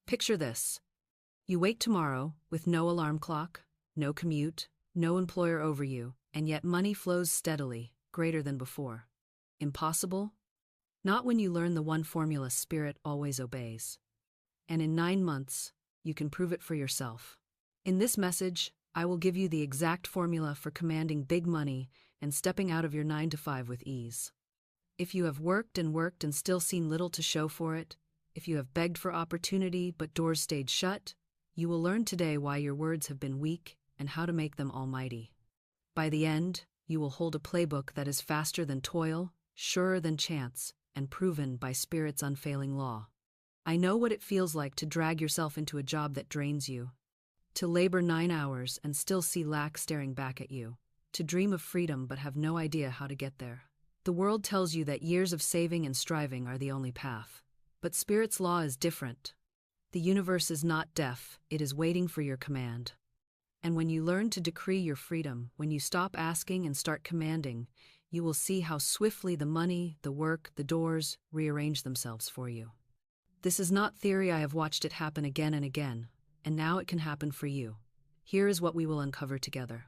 Picture this. You wake tomorrow with no alarm clock, no commute, no employer over you, and yet money flows steadily, greater than before. Impossible? Not when you learn the one formula spirit always obeys. And in 9 months, you can prove it for yourself. In this message, I will give you the exact formula for commanding big money and stepping out of your 9 to 5 with ease. If you have worked and still seen little to show for it, if you have begged for opportunity but doors stayed shut, you will learn today why your words have been weak and how to make them almighty. By the end, you will hold a playbook that is faster than toil, surer than chance, and proven by Spirit's unfailing law. I know what it feels like to drag yourself into a job that drains you, to labor 9 hours and still see lack staring back at you, to dream of freedom but have no idea how to get there. The world tells you that years of saving and striving are the only path. But Spirit's law is different. The universe is not deaf, it is waiting for your command. And when you learn to decree your freedom, when you stop asking and start commanding, you will see how swiftly the money, the work, the doors rearrange themselves for you. This is not theory. I have watched it happen again and again, and now it can happen for you. Here is what we will uncover together.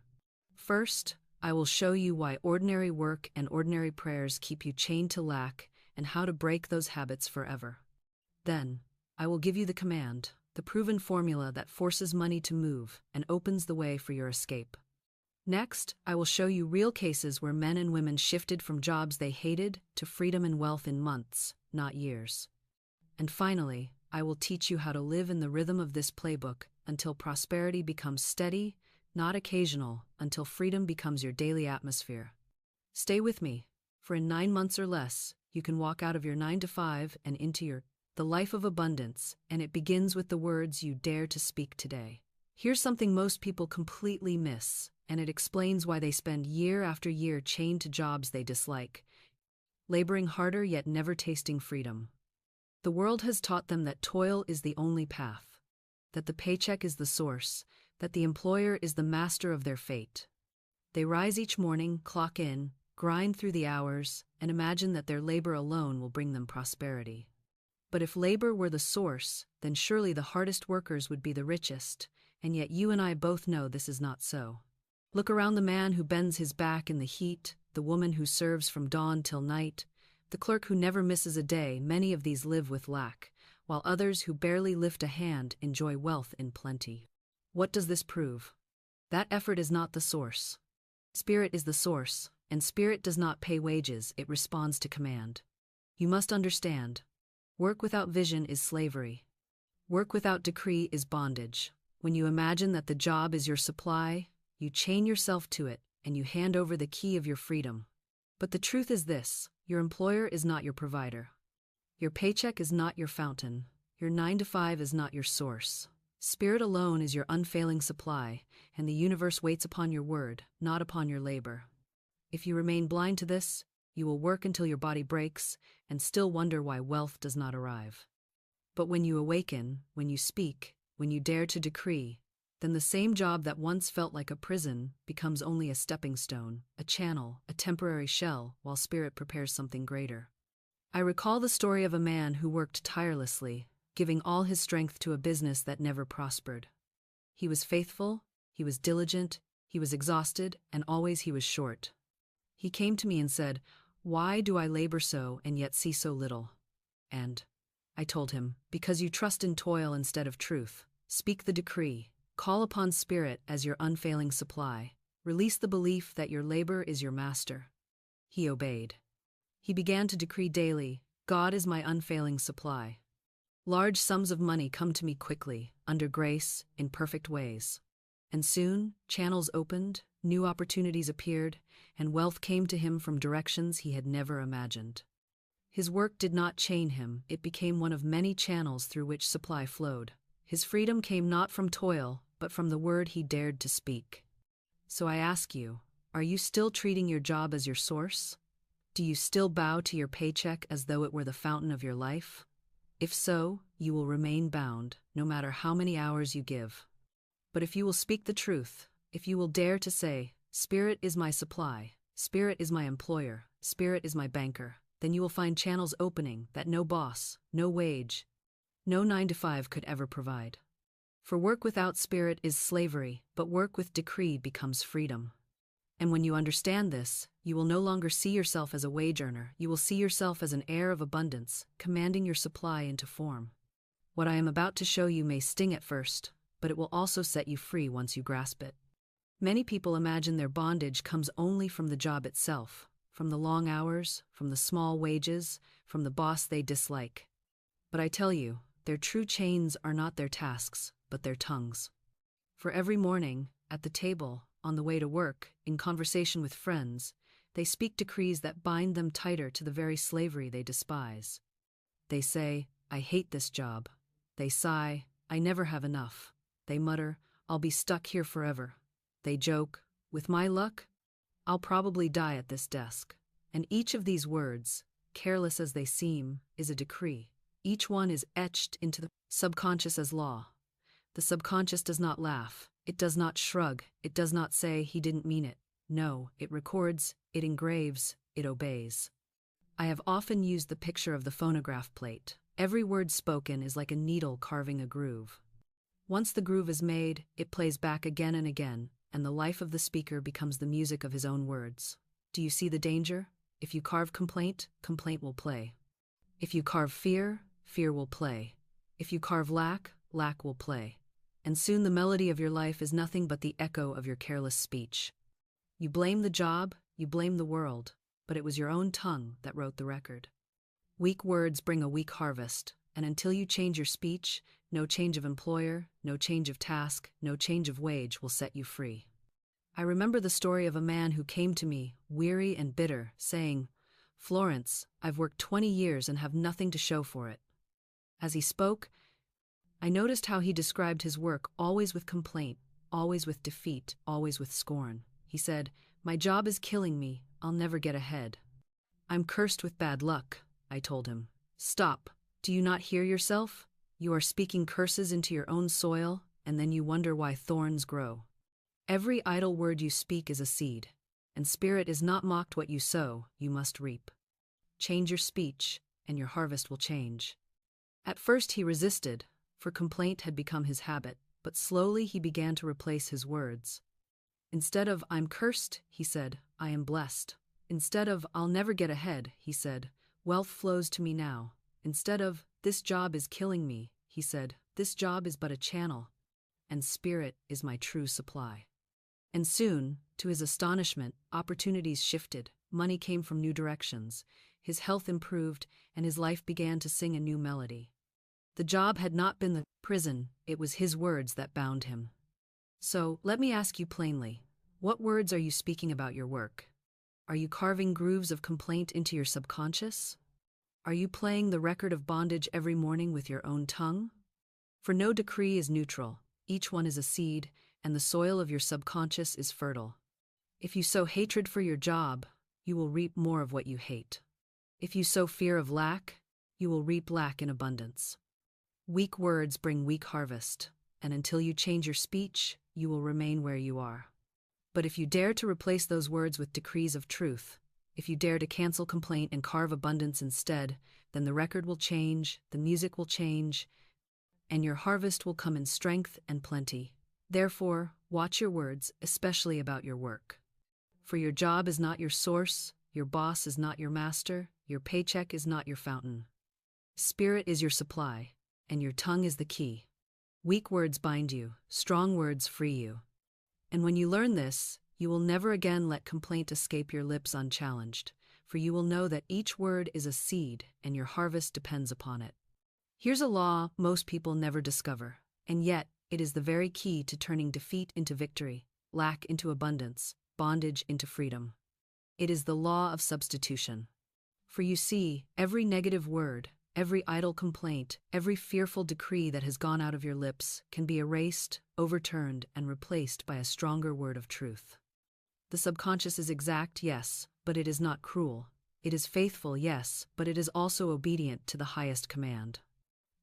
First, I will show you why ordinary work and ordinary prayers keep you chained to lack and how to break those habits forever. Then, I will give you the command, the proven formula that forces money to move and opens the way for your escape. Next, I will show you real cases where men and women shifted from jobs they hated to freedom and wealth in months, not years. And finally, I will teach you how to live in the rhythm of this playbook until prosperity becomes steady, not occasional, until freedom becomes your daily atmosphere. Stay with me, for in 9 months or less, you can walk out of your 9 to 5 and into the life of abundance, and it begins with the words you dare to speak today. Here's something most people completely miss, and it explains why they spend year after year chained to jobs they dislike, laboring harder yet never tasting freedom. The world has taught them that toil is the only path, that the paycheck is the source, that the employer is the master of their fate. They rise each morning, clock in, grind through the hours, and imagine that their labor alone will bring them prosperity. But if labor were the source, then surely the hardest workers would be the richest, and yet you and I both know this is not so. Look around: the man who bends his back in the heat, the woman who serves from dawn till night, the clerk who never misses a day. Many of these live with lack, while others who barely lift a hand enjoy wealth in plenty. What does this prove? That effort is not the source. Spirit is the source. And Spirit does not pay wages, it responds to command. You must understand. Work without vision is slavery. Work without decree is bondage. When you imagine that the job is your supply, you chain yourself to it, and you hand over the key of your freedom. But the truth is this: your employer is not your provider. Your paycheck is not your fountain. Your 9 to 5 is not your source. Spirit alone is your unfailing supply, and the universe waits upon your word, not upon your labor. If you remain blind to this, you will work until your body breaks and still wonder why wealth does not arrive. But when you awaken, when you speak, when you dare to decree, then the same job that once felt like a prison becomes only a stepping stone, a channel, a temporary shell, while Spirit prepares something greater. I recall the story of a man who worked tirelessly, giving all his strength to a business that never prospered. He was faithful, he was diligent, he was exhausted, and always he was short. He came to me and said, "Why do I labor so and yet see so little?" And I told him, "Because you trust in toil instead of truth. Speak the decree. Call upon Spirit as your unfailing supply. Release the belief that your labor is your master." He obeyed. He began to decree daily, "God is my unfailing supply." Large sums of money come to me quickly, under grace, in perfect ways. And soon, channels opened, new opportunities appeared, and wealth came to him from directions he had never imagined. His work did not chain him, it became one of many channels through which supply flowed. His freedom came not from toil, but from the word he dared to speak. So I ask you, are you still treating your job as your source? Do you still bow to your paycheck as though it were the fountain of your life? If so, you will remain bound, no matter how many hours you give. But if you will speak the truth, if you will dare to say, "Spirit is my supply, Spirit is my employer, Spirit is my banker," then you will find channels opening that no boss, no wage, no 9 to 5 could ever provide. For work without spirit is slavery, but work with decree becomes freedom. And when you understand this, you will no longer see yourself as a wage earner, you will see yourself as an heir of abundance, commanding your supply into form. What I am about to show you may sting at first, but it will also set you free once you grasp it. Many people imagine their bondage comes only from the job itself, from the long hours, from the small wages, from the boss they dislike. But I tell you, their true chains are not their tasks, but their tongues. For every morning, at the table, on the way to work, in conversation with friends, they speak decrees that bind them tighter to the very slavery they despise. They say, I hate this job. They sigh, I never have enough. They mutter, I'll be stuck here forever. They joke, with my luck, I'll probably die at this desk. And each of these words, careless as they seem, is a decree. Each one is etched into the subconscious as law. The subconscious does not laugh. It does not shrug. It does not say he didn't mean it. No, it records, it engraves, it obeys. I have often used the picture of the phonograph plate. Every word spoken is like a needle carving a groove. Once the groove is made, it plays back again and again, and the life of the speaker becomes the music of his own words. Do you see the danger? If you carve complaint, complaint will play. If you carve fear, fear will play. If you carve lack, lack will play. And soon the melody of your life is nothing but the echo of your careless speech. You blame the job, you blame the world, but it was your own tongue that wrote the record. Weak words bring a weak harvest, and until you change your speech, no change of employer, no change of task, no change of wage will set you free. I remember the story of a man who came to me, weary and bitter, saying, Florence, I've worked 20 years and have nothing to show for it. As he spoke, I noticed how he described his work always with complaint, always with defeat, always with scorn. He said, my job is killing me, I'll never get ahead. I'm cursed with bad luck, I told him. Stop, do you not hear yourself? You are speaking curses into your own soil, and then you wonder why thorns grow. Every idle word you speak is a seed, and spirit is not mocked what you sow, you must reap. Change your speech, and your harvest will change. At first he resisted, for complaint had become his habit, but slowly he began to replace his words. Instead of, I'm cursed, he said, I am blessed. Instead of, I'll never get ahead, he said, wealth flows to me now. Instead of, this job is killing me, he said, this job is but a channel, and spirit is my true supply. And soon, to his astonishment, opportunities shifted, money came from new directions, his health improved, and his life began to sing a new melody. The job had not been the prison, it was his words that bound him. So, let me ask you plainly, what words are you speaking about your work? Are you carving grooves of complaint into your subconscious? Are you playing the record of bondage every morning with your own tongue? For no decree is neutral, each one is a seed, and the soil of your subconscious is fertile. If you sow hatred for your job, you will reap more of what you hate. If you sow fear of lack, you will reap lack in abundance. Weak words bring weak harvest, and until you change your speech, you will remain where you are. But if you dare to replace those words with decrees of truth, if you dare to cancel complaint and carve abundance instead, then the record will change, the music will change, and your harvest will come in strength and plenty. Therefore, watch your words, especially about your work. For your job is not your source, your boss is not your master, your paycheck is not your fountain. Spirit is your supply, and your tongue is the key. Weak words bind you, strong words free you. And when you learn this, you will never again let complaint escape your lips unchallenged, for you will know that each word is a seed and your harvest depends upon it. Here's a law most people never discover, and yet it is the very key to turning defeat into victory, lack into abundance, bondage into freedom. It is the law of substitution. For you see, every negative word, every idle complaint, every fearful decree that has gone out of your lips can be erased, overturned, and replaced by a stronger word of truth. The subconscious is exact, yes, but it is not cruel. It is faithful, yes, but it is also obedient to the highest command.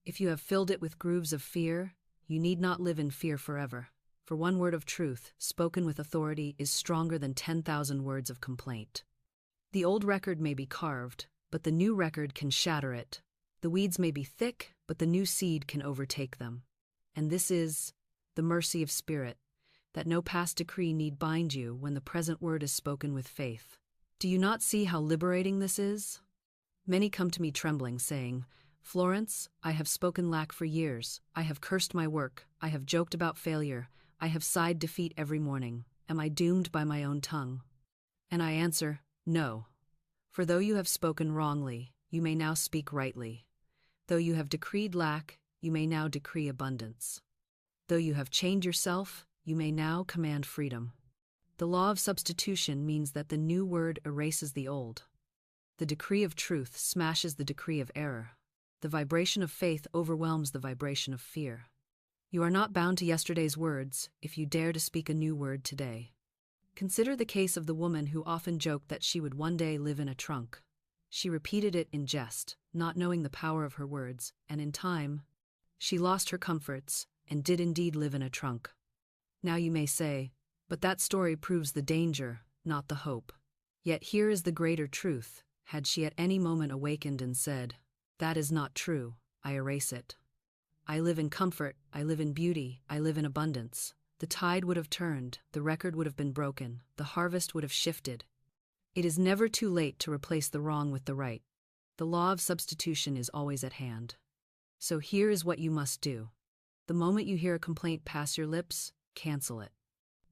If you have filled it with grooves of fear, you need not live in fear forever. For one word of truth, spoken with authority, is stronger than 10,000 words of complaint. The old record may be carved, but the new record can shatter it. The weeds may be thick, but the new seed can overtake them. And this is the mercy of Spirit, that no past decree need bind you when the present word is spoken with faith. Do you not see how liberating this is? Many come to me trembling, saying, "Florence, I have spoken lack for years. I have cursed my work. I have joked about failure. I have sighed defeat every morning. Am I doomed by my own tongue?" And I answer, "No. For though you have spoken wrongly, you may now speak rightly. Though you have decreed lack, you may now decree abundance. Though you have chained yourself, you may now command freedom." The law of substitution means that the new word erases the old. The decree of truth smashes the decree of error. The vibration of faith overwhelms the vibration of fear. You are not bound to yesterday's words if you dare to speak a new word today. Consider the case of the woman who often joked that she would one day live in a trunk. She repeated it in jest, not knowing the power of her words, and in time, she lost her comforts and did indeed live in a trunk. Now you may say, "But that story proves the danger, not the hope." Yet here is the greater truth. Had she at any moment awakened and said, "That is not true, I erase it. I live in comfort, I live in beauty, I live in abundance," the tide would have turned, the record would have been broken, the harvest would have shifted. It is never too late to replace the wrong with the right. The law of substitution is always at hand. So here is what you must do. The moment you hear a complaint pass your lips, cancel it.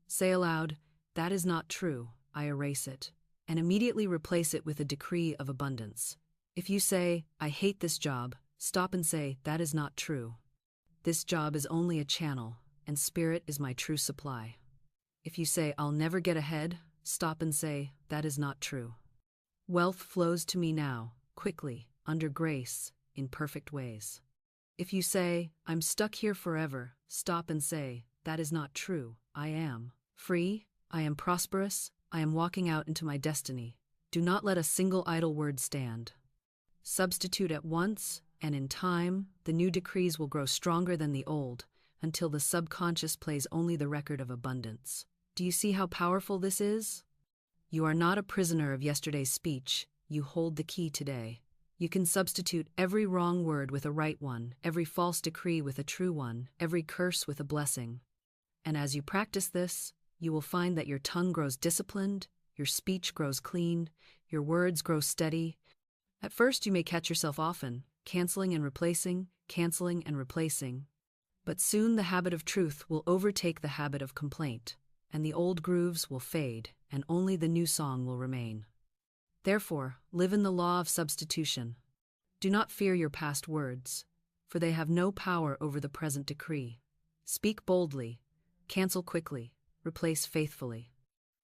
Say aloud, "That is not true, I erase it," and immediately replace it with a decree of abundance. If you say, "I hate this job," stop and say, "That is not true. This job is only a channel, and Spirit is my true supply." If you say, "I'll never get ahead," stop and say, "That is not true. Wealth flows to me now, quickly, under grace, in perfect ways." If you say, "I'm stuck here forever," stop and say, "That is not true. I am free, I am prosperous, I am walking out into my destiny." Do not let a single idle word stand. Substitute at once, and in time, the new decrees will grow stronger than the old, until the subconscious plays only the record of abundance. Do you see how powerful this is? You are not a prisoner of yesterday's speech, you hold the key today. You can substitute every wrong word with a right one, every false decree with a true one, every curse with a blessing. And as you practice this, you will find that your tongue grows disciplined, your speech grows clean, your words grow steady. At first you may catch yourself often, canceling and replacing, but soon the habit of truth will overtake the habit of complaint, and the old grooves will fade, and only the new song will remain. Therefore, live in the law of substitution. Do not fear your past words, for they have no power over the present decree. Speak boldly, cancel quickly, replace faithfully.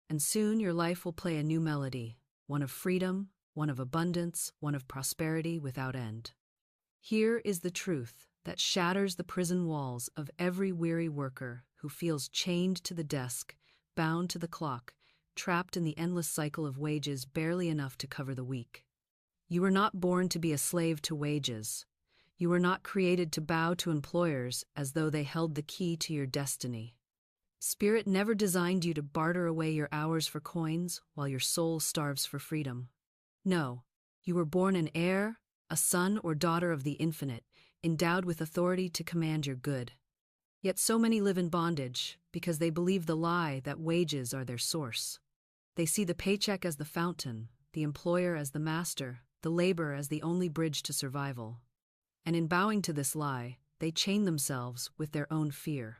And soon your life will play a new melody, one of freedom, one of abundance, one of prosperity without end. Here is the truth that shatters the prison walls of every weary worker who feels chained to the desk, bound to the clock, trapped in the endless cycle of wages barely enough to cover the week. You were not born to be a slave to wages. You were not created to bow to employers as though they held the key to your destiny. Spirit never designed you to barter away your hours for coins while your soul starves for freedom. No, you were born an heir, a son or daughter of the infinite, endowed with authority to command your good. Yet so many live in bondage because they believe the lie that wages are their source. They see the paycheck as the fountain, the employer as the master, the labor as the only bridge to survival. And in bowing to this lie, they chain themselves with their own fear.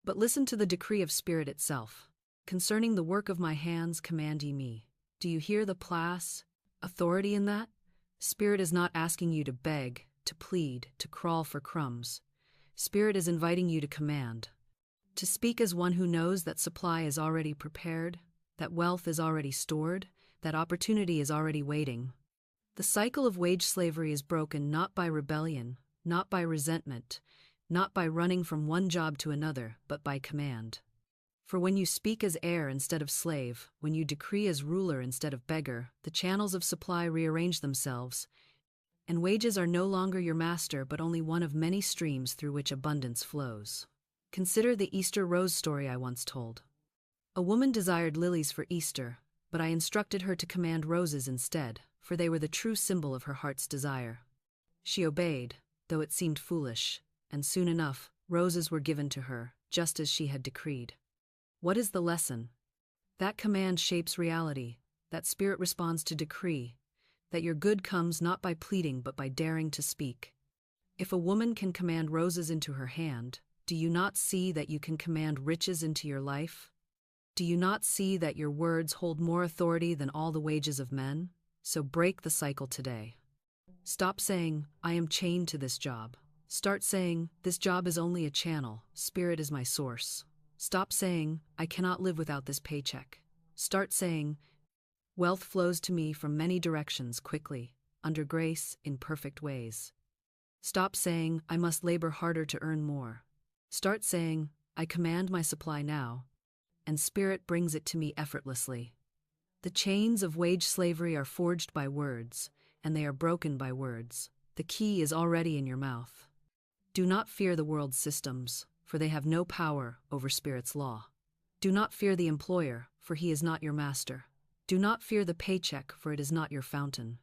But listen to the decree of Spirit itself. "Concerning the work of my hands command ye me." Do you hear the authority in that? Spirit is not asking you to beg, to plead, to crawl for crumbs. Spirit is inviting you to command. To speak as one who knows that supply is already prepared, that wealth is already stored, that opportunity is already waiting. The cycle of wage slavery is broken not by rebellion, not by resentment, not by running from one job to another, but by command. For when you speak as heir instead of slave, when you decree as ruler instead of beggar, the channels of supply rearrange themselves, and wages are no longer your master but only one of many streams through which abundance flows. Consider the Easter rose story I once told. A woman desired lilies for Easter, but I instructed her to command roses instead, for they were the true symbol of her heart's desire. She obeyed, though it seemed foolish, and soon enough, roses were given to her, just as she had decreed. What is the lesson? That command shapes reality, that spirit responds to decree, that your good comes not by pleading but by daring to speak. If a woman can command roses into her hand, do you not see that you can command riches into your life? Do you not see that your words hold more authority than all the wages of men? So break the cycle today. Stop saying, I am chained to this job. Start saying, this job is only a channel, spirit is my source. Stop saying, I cannot live without this paycheck. Start saying, wealth flows to me from many directions quickly, under grace, in perfect ways. Stop saying, I must labor harder to earn more. Start saying, I command my supply now, and spirit brings it to me effortlessly. The chains of wage slavery are forged by words, and they are broken by words. The key is already in your mouth. Do not fear the world's systems, for they have no power over spirit's law. Do not fear the employer, for he is not your master. Do not fear the paycheck, for it is not your fountain.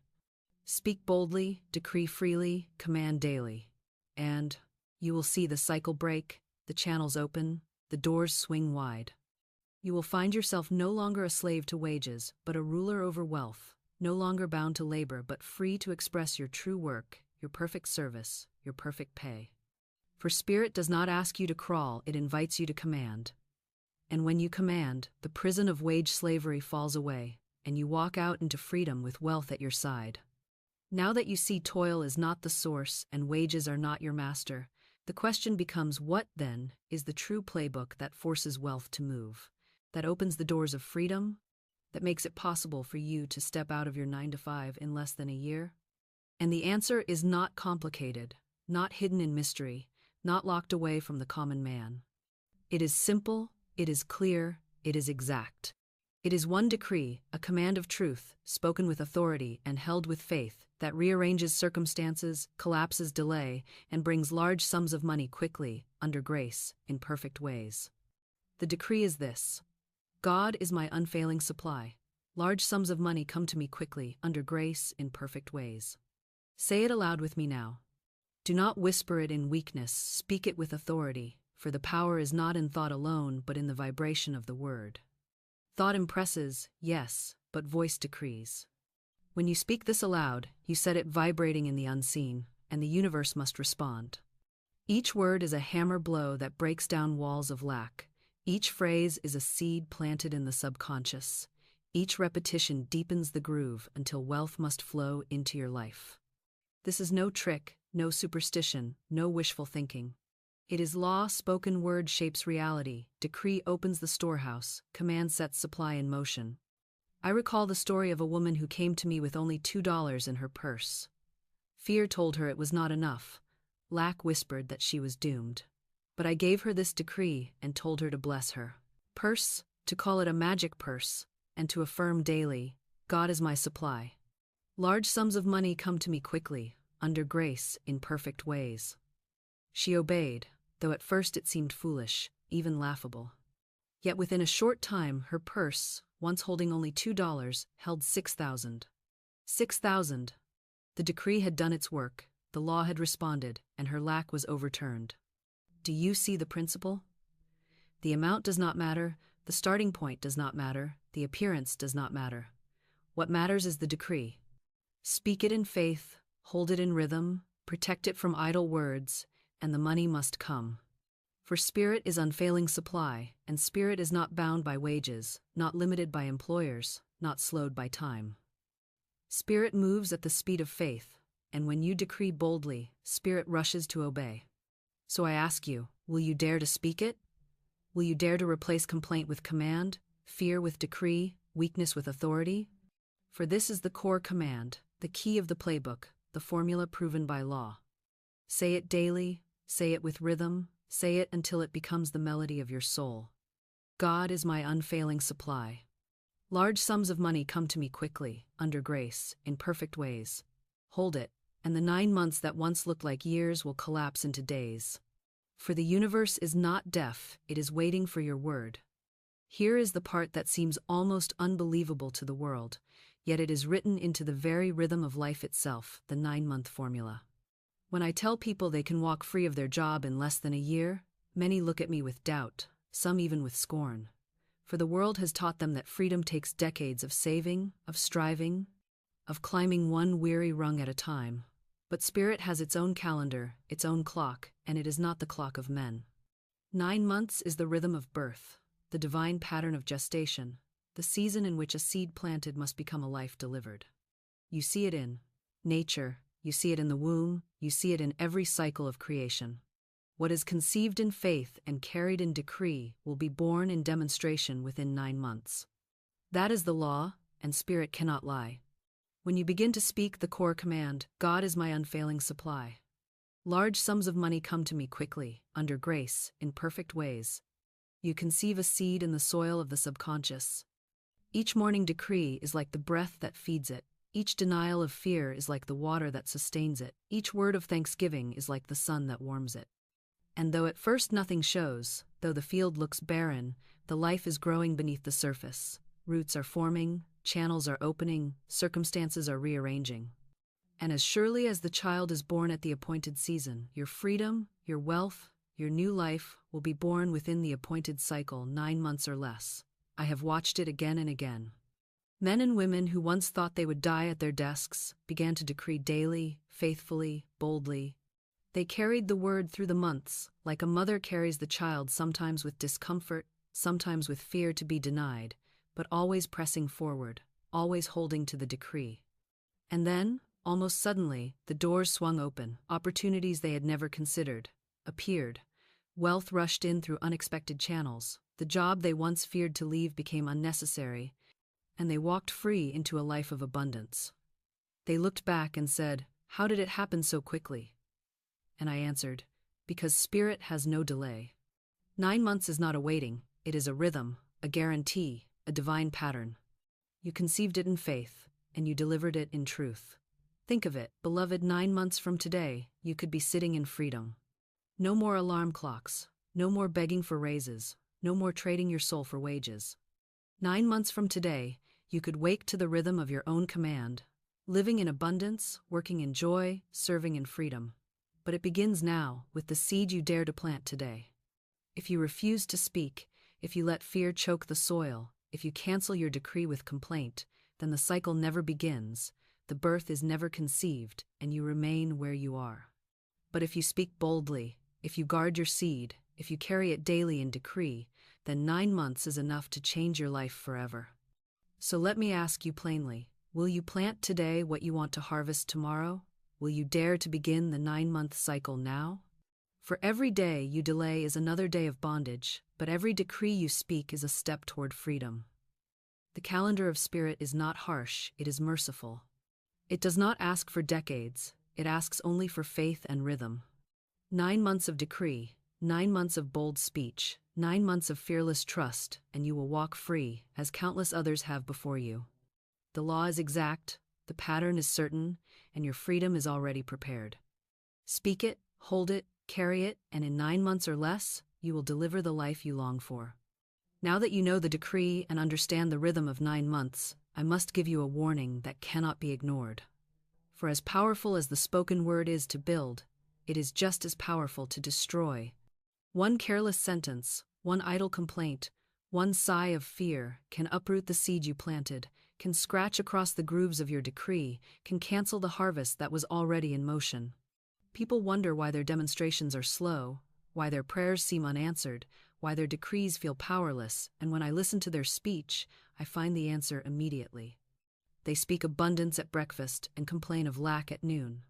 Speak boldly, decree freely, command daily. And you will see the cycle break, the channels open, the doors swing wide. You will find yourself no longer a slave to wages, but a ruler over wealth, no longer bound to labor, but free to express your true work, your perfect service, your perfect pay. For spirit does not ask you to crawl, it invites you to command. And when you command, the prison of wage slavery falls away, and you walk out into freedom with wealth at your side. Now that you see toil is not the source and wages are not your master, the question becomes, what, then, is the true playbook that forces wealth to move, that opens the doors of freedom, that makes it possible for you to step out of your 9-to-5 in less than a year? And the answer is not complicated, not hidden in mystery, not locked away from the common man. It is simple, it is clear, it is exact. It is one decree, a command of truth, spoken with authority and held with faith, that rearranges circumstances, collapses delay, and brings large sums of money quickly, under grace, in perfect ways. The decree is this: God is my unfailing supply. Large sums of money come to me quickly, under grace, in perfect ways. Say it aloud with me now. Do not whisper it in weakness, speak it with authority, for the power is not in thought alone, but in the vibration of the word. Thought impresses, yes, but voice decrees. When you speak this aloud, you set it vibrating in the unseen, and the universe must respond. Each word is a hammer blow that breaks down walls of lack. Each phrase is a seed planted in the subconscious. Each repetition deepens the groove until wealth must flow into your life. This is no trick, no superstition, no wishful thinking. It is law. Spoken word shapes reality, decree opens the storehouse, command sets supply in motion. I recall the story of a woman who came to me with only $2 in her purse. Fear told her it was not enough. Lack whispered that she was doomed. But I gave her this decree and told her to bless her purse, to call it a magic purse, and to affirm daily, God is my supply. Large sums of money come to me quickly, under grace, in perfect ways. She obeyed, though at first it seemed foolish, even laughable. Yet within a short time her purse, once holding only $2, held 6,000. 6,000. The decree had done its work, the law had responded, and her lack was overturned. Do you see the principle? The amount does not matter, the starting point does not matter, the appearance does not matter. What matters is the decree. Speak it in faith, hold it in rhythm, protect it from idle words, and the money must come. For spirit is unfailing supply, and spirit is not bound by wages, not limited by employers, not slowed by time. Spirit moves at the speed of faith, and when you decree boldly, spirit rushes to obey. So I ask you, will you dare to speak it? Will you dare to replace complaint with command, fear with decree, weakness with authority? For this is the core command, the key of the playbook, the formula proven by law. Say it daily, say it with rhythm, say it until it becomes the melody of your soul. God is my unfailing supply. Large sums of money come to me quickly, under grace, in perfect ways. Hold it, and the 9 months that once looked like years will collapse into days. For the universe is not deaf, it is waiting for your word. Here is the part that seems almost unbelievable to the world, yet it is written into the very rhythm of life itself, the 9-month formula. When I tell people they can walk free of their job in less than a year, many look at me with doubt, some even with scorn. For the world has taught them that freedom takes decades of saving, of striving, of climbing one weary rung at a time. But spirit has its own calendar, its own clock, and it is not the clock of men. 9 months is the rhythm of birth, the divine pattern of gestation, the season in which a seed planted must become a life delivered. You see it in nature, you see it in the womb, you see it in every cycle of creation. What is conceived in faith and carried in decree will be born in demonstration within 9 months. That is the law, and spirit cannot lie. When you begin to speak the core command, God is my unfailing supply, large sums of money come to me quickly, under grace, in perfect ways. You conceive a seed in the soil of the subconscious. Each morning decree is like the breath that feeds it. Each denial of fear is like the water that sustains it. Each word of thanksgiving is like the sun that warms it. And though at first nothing shows, though the field looks barren, the life is growing beneath the surface. Roots are forming, channels are opening, circumstances are rearranging. And as surely as the child is born at the appointed season, your freedom, your wealth, your new life will be born within the appointed cycle, 9 months or less. I have watched it again and again. Men and women who once thought they would die at their desks began to decree daily, faithfully, boldly. They carried the word through the months, like a mother carries the child, sometimes with discomfort, sometimes with fear to be denied, but always pressing forward, always holding to the decree. And then, almost suddenly, the doors swung open. Opportunities they had never considered appeared. Wealth rushed in through unexpected channels. The job they once feared to leave became unnecessary, and they walked free into a life of abundance. They looked back and said, "How did it happen so quickly?" And I answered, "Because spirit has no delay." 9 months is not a waiting, it is a rhythm, a guarantee, a divine pattern. You conceived it in faith, and you delivered it in truth. Think of it, beloved, 9 months from today, you could be sitting in freedom. No more alarm clocks, no more begging for raises, no more trading your soul for wages. 9 months from today, you could wake to the rhythm of your own command, living in abundance, working in joy, serving in freedom. But it begins now, with the seed you dare to plant today. If you refuse to speak, if you let fear choke the soil, if you cancel your decree with complaint, then the cycle never begins, the birth is never conceived, and you remain where you are. But if you speak boldly, if you guard your seed, if you carry it daily in decree, then 9 months is enough to change your life forever. So let me ask you plainly, will you plant today what you want to harvest tomorrow? Will you dare to begin the 9-month cycle now? For every day you delay is another day of bondage, but every decree you speak is a step toward freedom. The calendar of spirit is not harsh, it is merciful. It does not ask for decades, it asks only for faith and rhythm. 9 months of decree, 9 months of bold speech, 9 months of fearless trust, and you will walk free, as countless others have before you. The law is exact, the pattern is certain, and your freedom is already prepared. Speak it, hold it, carry it, and in 9 months or less, you will deliver the life you long for. Now that you know the decree and understand the rhythm of 9 months, I must give you a warning that cannot be ignored. For as powerful as the spoken word is to build, it is just as powerful to destroy. One careless sentence, one idle complaint, one sigh of fear can uproot the seed you planted, can scratch across the grooves of your decree, can cancel the harvest that was already in motion. People wonder why their demonstrations are slow, why their prayers seem unanswered, why their decrees feel powerless, and when I listen to their speech, I find the answer immediately. They speak abundance at breakfast and complain of lack at noon.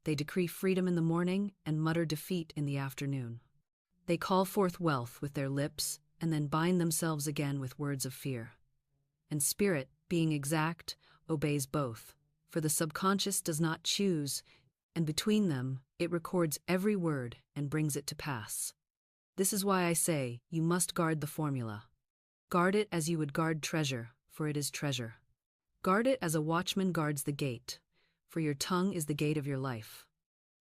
They decree freedom in the morning and mutter defeat in the afternoon. They call forth wealth with their lips and then bind themselves again with words of fear. And spirit, being exact, obeys both, for the subconscious does not choose, and between them, it records every word and brings it to pass. This is why I say, you must guard the formula. Guard it as you would guard treasure, for it is treasure. Guard it as a watchman guards the gate, for your tongue is the gate of your life.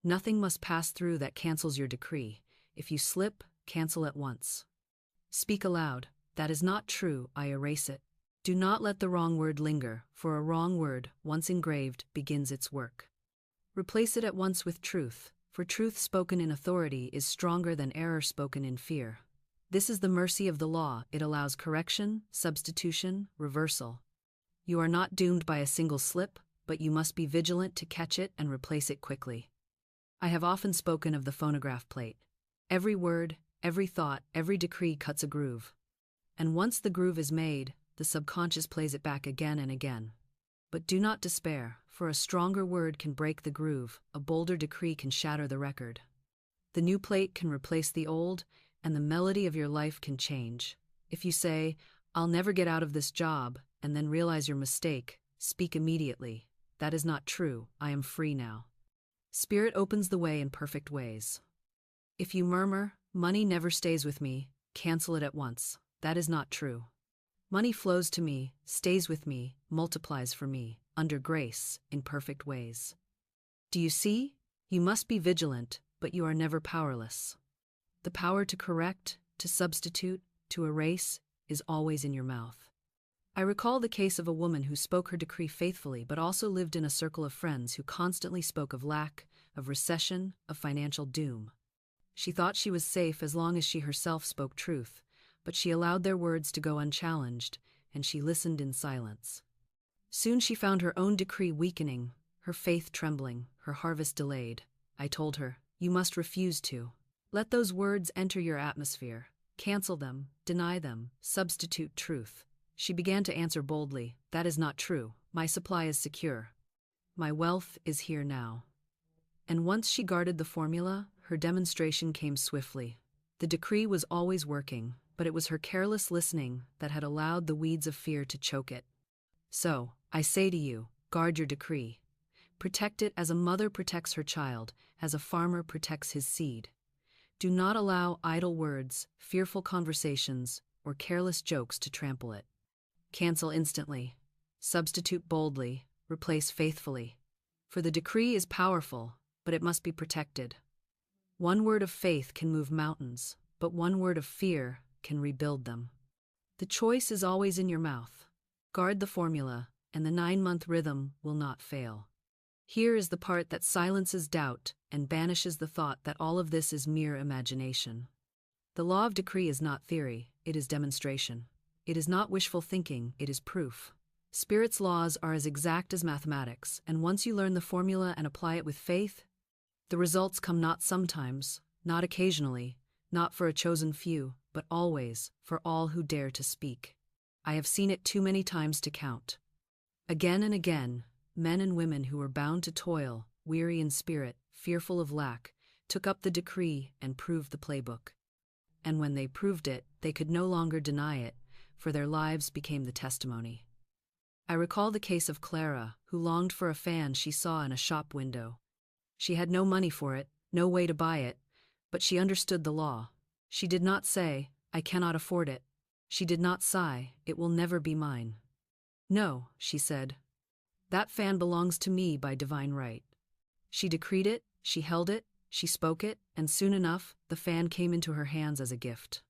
Nothing must pass through that cancels your decree. If you slip, cancel at once. Speak aloud, that is not true, I erase it. Do not let the wrong word linger, for a wrong word, once engraved, begins its work. Replace it at once with truth. for truth spoken in authority is stronger than error spoken in fear. This is the mercy of the law. It allows correction, substitution, reversal. You are not doomed by a single slip, but you must be vigilant to catch it and replace it quickly. I have often spoken of the phonograph plate. Every word, every thought, every decree cuts a groove. And once the groove is made, the subconscious plays it back again and again. But do not despair, for a stronger word can break the groove, a bolder decree can shatter the record. The new plate can replace the old, and the melody of your life can change. If you say, "I'll never get out of this job," and then realize your mistake, speak immediately. That is not true. I am free now. Spirit opens the way in perfect ways. If you murmur, "Money never stays with me," cancel it at once. That is not true. Money flows to me, stays with me, multiplies for me, under grace, in perfect ways. Do you see? You must be vigilant, but you are never powerless. The power to correct, to substitute, to erase, is always in your mouth. I recall the case of a woman who spoke her decree faithfully but also lived in a circle of friends who constantly spoke of lack, of recession, of financial doom. She thought she was safe as long as she herself spoke truth, but she allowed their words to go unchallenged, and she listened in silence. Soon she found her own decree weakening, her faith trembling, her harvest delayed. I told her, "You must refuse to. Let those words enter your atmosphere. Cancel them, deny them, substitute truth." She began to answer boldly, "That is not true. My supply is secure. My wealth is here now." And once she guarded the formula, her demonstration came swiftly. The decree was always working, but it was her careless listening that had allowed the weeds of fear to choke it. So, I say to you, guard your decree. Protect it as a mother protects her child, as a farmer protects his seed. Do not allow idle words, fearful conversations, or careless jokes to trample it. Cancel instantly. Substitute boldly. Replace faithfully. For the decree is powerful, but it must be protected. One word of faith can move mountains, but one word of fear can rebuild them. The choice is always in your mouth. Guard the formula, and the 9-month rhythm will not fail. Here is the part that silences doubt and banishes the thought that all of this is mere imagination. The law of decree is not theory, it is demonstration. It is not wishful thinking, it is proof. Spirit's laws are as exact as mathematics, and once you learn the formula and apply it with faith, the results come not sometimes, not occasionally, not for a chosen few, but always, for all who dare to speak. I have seen it too many times to count. Again and again, men and women who were bound to toil, weary in spirit, fearful of lack, took up the decree and proved the playbook. And when they proved it, they could no longer deny it, for their lives became the testimony. I recall the case of Clara, who longed for a fan she saw in a shop window. She had no money for it, no way to buy it, but she understood the law. She did not say, "I cannot afford it." She did not sigh, "It will never be mine." "No," she said, "that fan belongs to me by divine right." She decreed it, she held it, she spoke it, and soon enough, the fan came into her hands as a gift.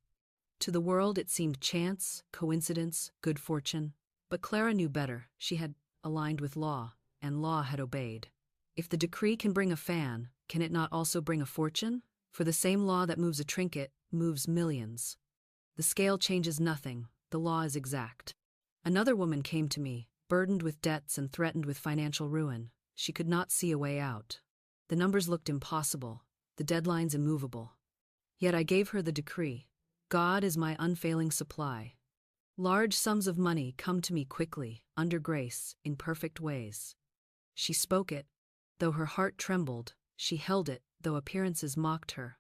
To the world it seemed chance, coincidence, good fortune. But Clara knew better. She had aligned with law, and law had obeyed. If the decree can bring a fan, can it not also bring a fortune? For the same law that moves a trinket moves millions. The scale changes nothing, the law is exact. Another woman came to me, burdened with debts and threatened with financial ruin. She could not see a way out. The numbers looked impossible, the deadlines immovable. Yet I gave her the decree. God is my unfailing supply. Large sums of money come to me quickly, under grace, in perfect ways. She spoke it, though her heart trembled. She held it, though appearances mocked her.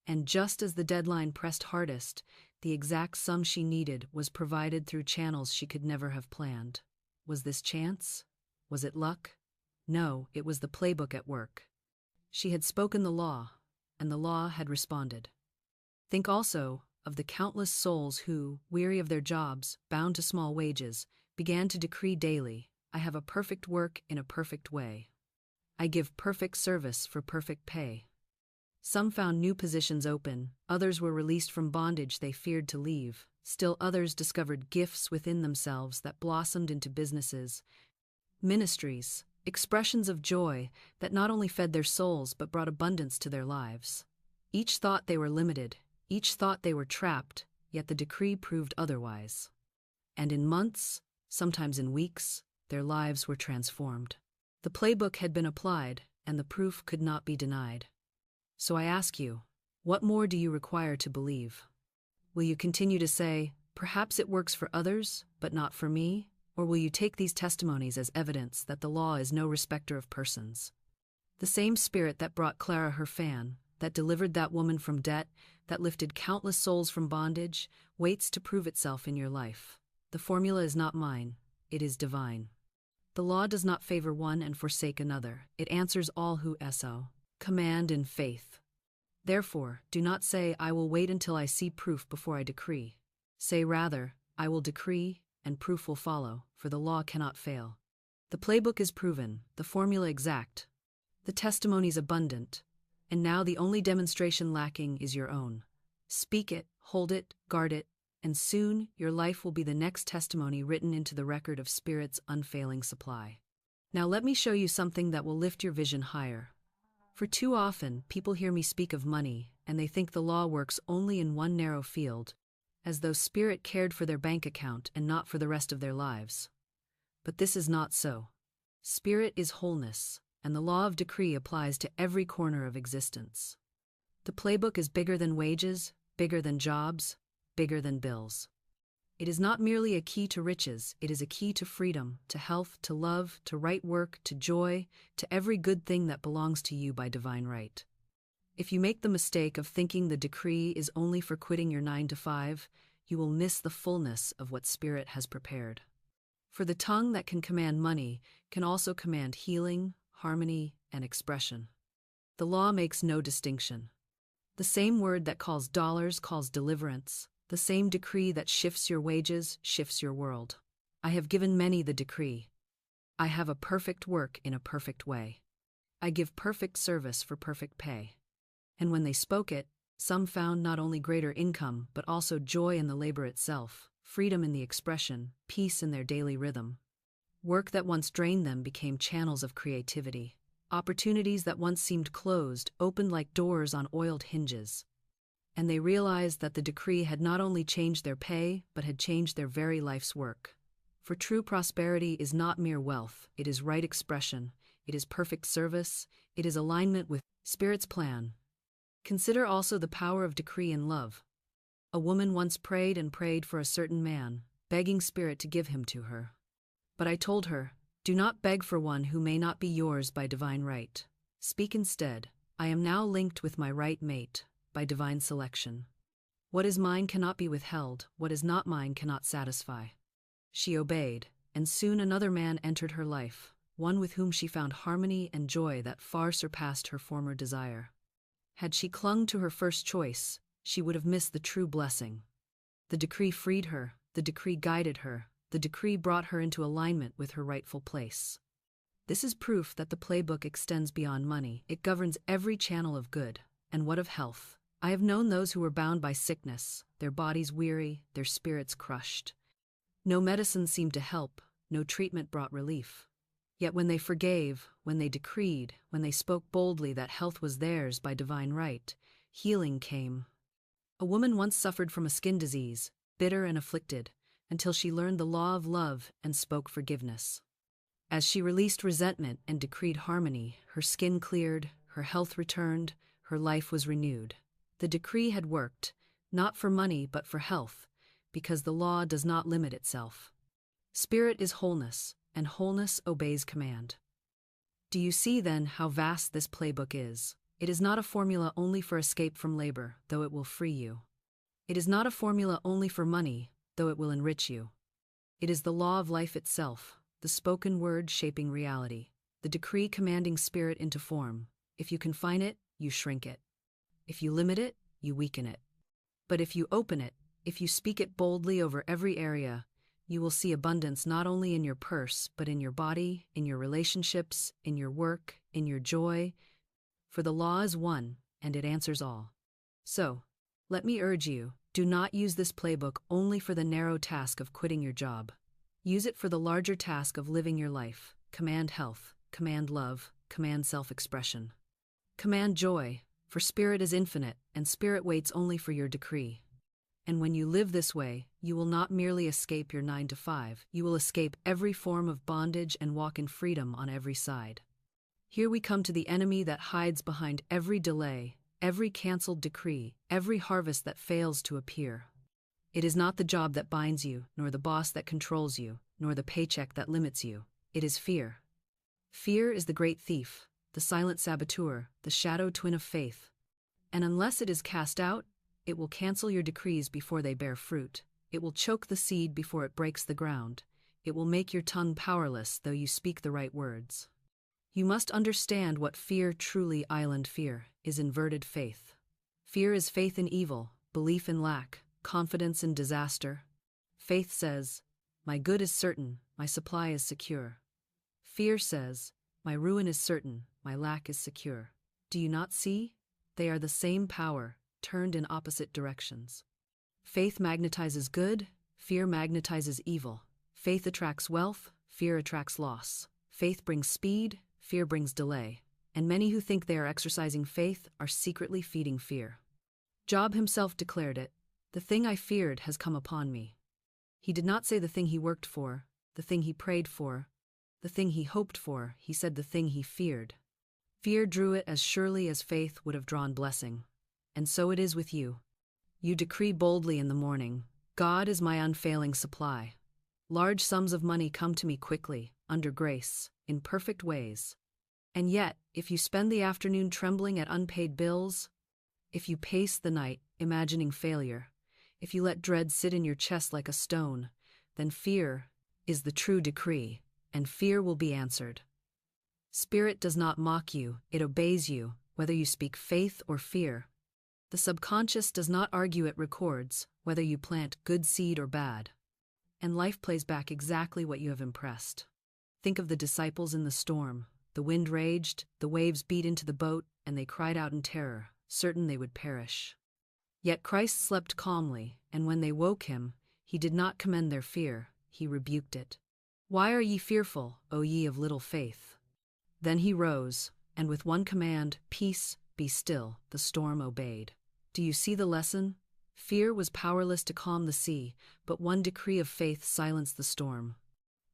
And just as the deadline pressed hardest, the exact sum she needed was provided through channels she could never have planned. Was this chance? Was it luck? No, it was the playbook at work. She had spoken the law, and the law had responded. Think also of the countless souls who, weary of their jobs, bound to small wages, began to decree daily, "I have a perfect work in a perfect way. I give perfect service for perfect pay." Some found new positions open, others were released from bondage they feared to leave, still others discovered gifts within themselves that blossomed into businesses, ministries, expressions of joy that not only fed their souls but brought abundance to their lives. Each thought they were limited, each thought they were trapped, yet the decree proved otherwise. And in months, sometimes in weeks, their lives were transformed. The playbook had been applied, and the proof could not be denied. So I ask you, what more do you require to believe? Will you continue to say, perhaps it works for others, but not for me? Or will you take these testimonies as evidence that the law is no respecter of persons? The same spirit that brought Clara her fan, that delivered that woman from debt, that lifted countless souls from bondage, waits to prove itself in your life. The formula is not mine, it is divine. The law does not favor one and forsake another, it answers all who command in faith. Therefore, do not say, I will wait until I see proof before I decree. Say rather, I will decree, and proof will follow, for the law cannot fail. The playbook is proven, the formula exact, the testimonies abundant, and now the only demonstration lacking is your own. Speak it, hold it, guard it, and soon your life will be the next testimony written into the record of Spirit's unfailing supply. Now let me show you something that will lift your vision higher. For too often, people hear me speak of money, and they think the law works only in one narrow field, as though Spirit cared for their bank account and not for the rest of their lives. But this is not so. Spirit is wholeness, and the law of decree applies to every corner of existence. The playbook is bigger than wages, bigger than jobs, bigger than bills. It is not merely a key to riches, it is a key to freedom, to health, to love, to right work, to joy, to every good thing that belongs to you by divine right. If you make the mistake of thinking the decree is only for quitting your 9 to 5, you will miss the fullness of what Spirit has prepared. For the tongue that can command money can also command healing, harmony, and expression. The law makes no distinction. The same word that calls dollars calls deliverance. The same decree that shifts your wages shifts your world. I have given many the decree. I have a perfect work in a perfect way. I give perfect service for perfect pay. And when they spoke it, some found not only greater income but also joy in the labor itself, freedom in the expression, peace in their daily rhythm. Work that once drained them became channels of creativity. Opportunities that once seemed closed opened like doors on oiled hinges. And they realized that the decree had not only changed their pay, but had changed their very life's work. For true prosperity is not mere wealth, it is right expression, it is perfect service, it is alignment with Spirit's plan. Consider also the power of decree in love. A woman once prayed and prayed for a certain man, begging Spirit to give him to her. But I told her, do not beg for one who may not be yours by divine right. Speak instead, I am now linked with my right mate, by divine selection. What is mine cannot be withheld, what is not mine cannot satisfy. She obeyed, and soon another man entered her life, one with whom she found harmony and joy that far surpassed her former desire. Had she clung to her first choice, she would have missed the true blessing. The decree freed her, the decree guided her, the decree brought her into alignment with her rightful place. This is proof that the playbook extends beyond money. It governs every channel of good, and what of health? I have known those who were bound by sickness, their bodies weary, their spirits crushed. No medicine seemed to help, no treatment brought relief. Yet when they forgave, when they decreed, when they spoke boldly that health was theirs by divine right, healing came. A woman once suffered from a skin disease, bitter and afflicted, until she learned the law of love and spoke forgiveness. As she released resentment and decreed harmony, her skin cleared, her health returned, her life was renewed. The decree had worked, not for money but for health, because the law does not limit itself. Spirit is wholeness, and wholeness obeys command. Do you see then how vast this playbook is? It is not a formula only for escape from labor, though it will free you. It is not a formula only for money, though it will enrich you. It is the law of life itself, the spoken word shaping reality, the decree commanding spirit into form. If you confine it, you shrink it. If you limit it, you weaken it. But if you open it, if you speak it boldly over every area, you will see abundance not only in your purse, but in your body, in your relationships, in your work, in your joy. For the law is one, and it answers all. So, let me urge you, do not use this playbook only for the narrow task of quitting your job. Use it for the larger task of living your life. Command health, command love, command self-expression. Command joy, for spirit is infinite, and spirit waits only for your decree. And when you live this way, you will not merely escape your 9 to 5, you will escape every form of bondage and walk in freedom on every side. Here we come to the enemy that hides behind every delay, every cancelled decree, every harvest that fails to appear. It is not the job that binds you, nor the boss that controls you, nor the paycheck that limits you. It is fear. Fear is the great thief, the silent saboteur, the shadow twin of faith. And unless it is cast out, it will cancel your decrees before they bear fruit. It will choke the seed before it breaks the ground. It will make your tongue powerless though you speak the right words. You must understand what fear truly island fear is inverted faith. Fear is faith in evil, belief in lack, confidence in disaster. Faith says, my good is certain, my supply is secure. Fear says, my ruin is certain, my lack is secure. Do you not see? They are the same power, turned in opposite directions. Faith magnetizes good, fear magnetizes evil. Faith attracts wealth, fear attracts loss. Faith brings speed, fear brings delay. And many who think they are exercising faith are secretly feeding fear. Job himself declared it, the thing I feared has come upon me. He did not say the thing he worked for, the thing he prayed for, the thing he hoped for, he said the thing he feared. Fear drew it as surely as faith would have drawn blessing. And so it is with you. You decree boldly in the morning, God is my unfailing supply. Large sums of money come to me quickly, under grace, in perfect ways. And yet, if you spend the afternoon trembling at unpaid bills, if you pace the night, imagining failure, if you let dread sit in your chest like a stone, then fear is the true decree, and fear will be answered. Spirit does not mock you, it obeys you, whether you speak faith or fear. The subconscious does not argue, it records, whether you plant good seed or bad. And life plays back exactly what you have impressed. Think of the disciples in the storm. The wind raged, the waves beat into the boat, and they cried out in terror, certain they would perish. Yet Christ slept calmly, and when they woke him, he did not commend their fear, he rebuked it. Why are ye fearful, O ye of little faith? Then he rose, and with one command, peace, be still, the storm obeyed. Do you see the lesson? Fear was powerless to calm the sea, but one decree of faith silenced the storm.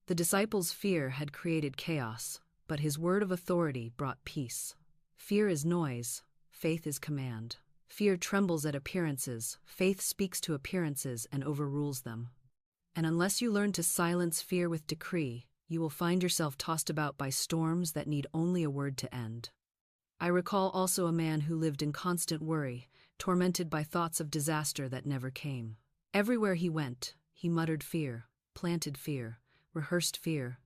The disciples' fear had created chaos, but his word of authority brought peace. Fear is noise, faith is command. Fear trembles at appearances, faith speaks to appearances and overrules them. And unless you learn to silence fear with decree, you will find yourself tossed about by storms that need only a word to end. I recall also a man who lived in constant worry, tormented by thoughts of disaster that never came. Everywhere he went, he muttered fear, planted fear, rehearsed fear.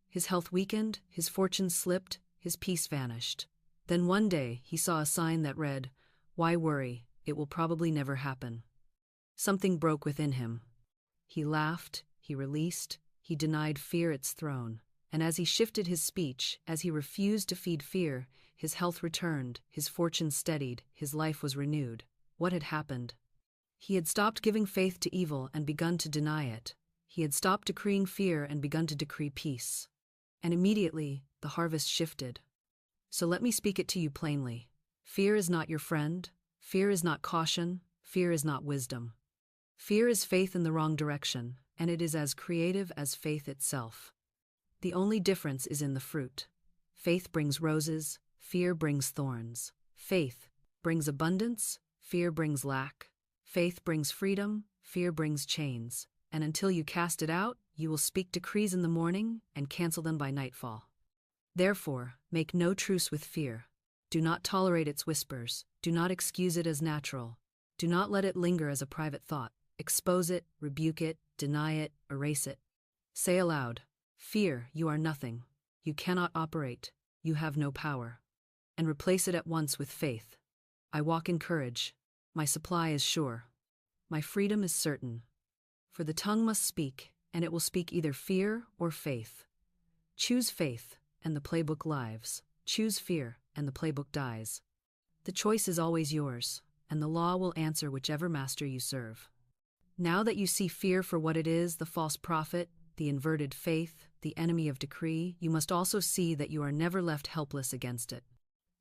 His health weakened, his fortune slipped, his peace vanished. Then one day he saw a sign that read, "Why worry? It will probably never happen." Something broke within him. He laughed, he released, he denied fear its throne. And as he shifted his speech, as he refused to feed fear, his health returned, his fortune steadied, his life was renewed. What had happened? He had stopped giving faith to evil and begun to deny it. He had stopped decreeing fear and begun to decree peace. And immediately, the harvest shifted. So let me speak it to you plainly. Fear is not your friend. Fear is not caution. Fear is not wisdom. Fear is faith in the wrong direction, and it is as creative as faith itself. The only difference is in the fruit. Faith brings roses, fear brings thorns. Faith brings abundance, fear brings lack. Faith brings freedom, fear brings chains. And until you cast it out, you will speak decrees in the morning and cancel them by nightfall. Therefore, make no truce with fear. Do not tolerate its whispers. Do not excuse it as natural. Do not let it linger as a private thought. Expose it, rebuke it, deny it, erase it. Say aloud, "Fear, you are nothing. You cannot operate. You have no power." And replace it at once with faith. I walk in courage. My supply is sure. My freedom is certain. For the tongue must speak, and it will speak either fear or faith. Choose faith, and the playbook lives. Choose fear, and the playbook dies. The choice is always yours, and the law will answer whichever master you serve. Now that you see fear for what it is, the false prophet, the inverted faith, the enemy of decree, you must also see that you are never left helpless against it.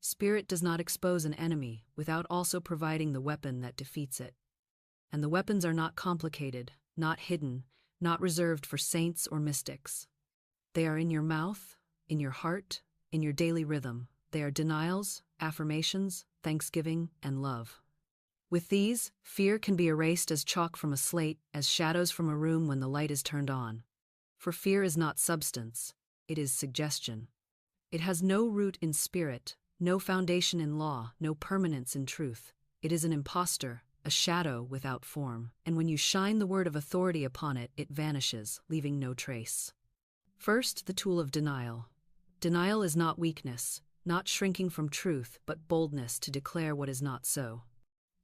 Spirit does not expose an enemy without also providing the weapon that defeats it. And the weapons are not complicated, not hidden, not reserved for saints or mystics. They are in your mouth, in your heart, in your daily rhythm. They are denials, affirmations, thanksgiving, and love. With these, fear can be erased as chalk from a slate, as shadows from a room when the light is turned on. For fear is not substance, it is suggestion. It has no root in spirit, no foundation in law, no permanence in truth. It is an impostor, a shadow without form, and when you shine the word of authority upon it, it vanishes, leaving no trace. First, the tool of denial. Denial is not weakness, not shrinking from truth, but boldness to declare what is not so.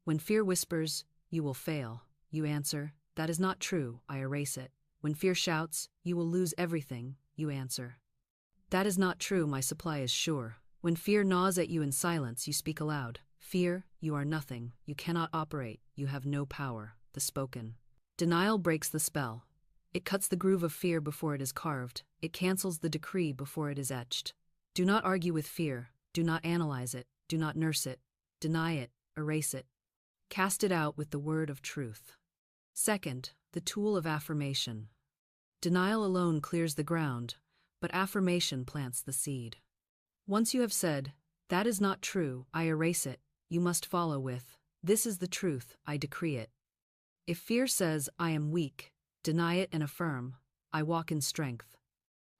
When fear whispers, "You will fail," you answer, "That is not true," I erase it. When fear shouts, "You will lose everything," you answer, "That is not true, my supply is sure." When fear gnaws at you in silence, you speak aloud, "Fear, you are nothing, you cannot operate, you have no power," the spoken. Denial breaks the spell. It cuts the groove of fear before it is carved. It cancels the decree before it is etched. Do not argue with fear. Do not analyze it. Do not nurse it. Deny it. Erase it. Cast it out with the word of truth. Second, the tool of affirmation. Denial alone clears the ground, but affirmation plants the seed. Once you have said, "That is not true, I erase it," you must follow with, "This is the truth, I decree it." If fear says, "I am weak," deny it and affirm, "I walk in strength.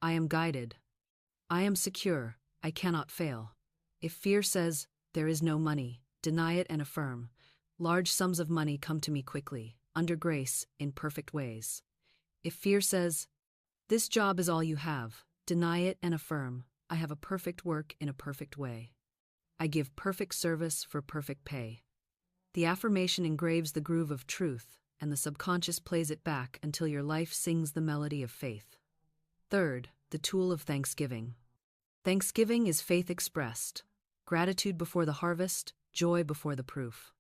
I am guided. I am secure, I cannot fail." If fear says, "There is no money," deny it and affirm, "Large sums of money come to me quickly, under grace, in perfect ways." If fear says, "This job is all you have," deny it and affirm, "I have a perfect work in a perfect way. I give perfect service for perfect pay." The affirmation engraves the groove of truth, and the subconscious plays it back until your life sings the melody of faith. Third, the tool of thanksgiving. Thanksgiving is faith expressed, gratitude before the harvest, joy before the proof.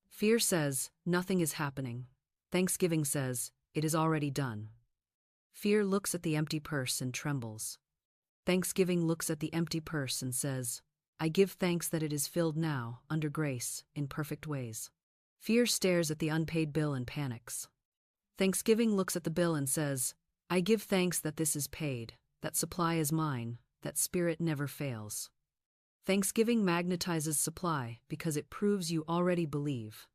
Fear says, "Nothing is happening." Thanksgiving says, "It is already done." Fear looks at the empty purse and trembles. Thanksgiving looks at the empty purse and says, "I give thanks that it is filled now, under grace, in perfect ways." Fear stares at the unpaid bill and panics. Thanksgiving looks at the bill and says, "I give thanks that this is paid, that supply is mine, that spirit never fails." Thanksgiving magnetizes supply because it proves you already believe.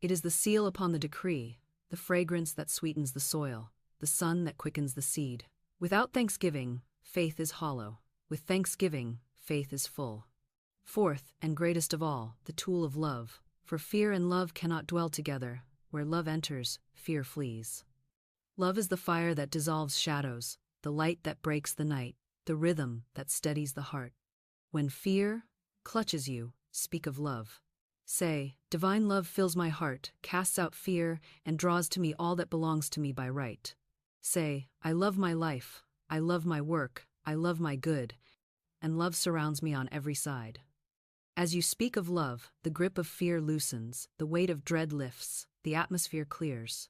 It is the seal upon the decree, the fragrance that sweetens the soil, the sun that quickens the seed. Without thanksgiving, faith is hollow. With thanksgiving, faith is full. Fourth, and greatest of all, the tool of love. For fear and love cannot dwell together. Where love enters, fear flees. Love is the fire that dissolves shadows, the light that breaks the night, the rhythm that steadies the heart. When fear clutches you, speak of love. Say, "Divine love fills my heart, casts out fear, and draws to me all that belongs to me by right." Say, "I love my life, I love my work, I love my good," and love surrounds me on every side. As you speak of love, the grip of fear loosens, the weight of dread lifts, the atmosphere clears.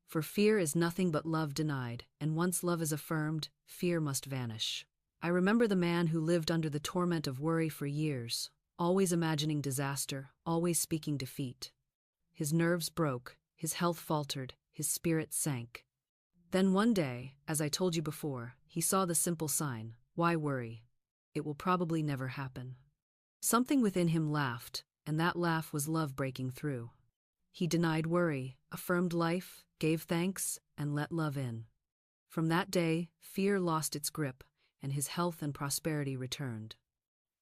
For fear is nothing but love denied, and once love is affirmed, fear must vanish. I remember the man who lived under the torment of worry for years, always imagining disaster, always speaking defeat. His nerves broke, his health faltered, his spirit sank. Then one day, as I told you before, he saw the simple sign, "Why worry? It will probably never happen." Something within him laughed, and that laugh was love breaking through. He denied worry, affirmed life, gave thanks, and let love in. From that day, fear lost its grip, and his health and prosperity returned.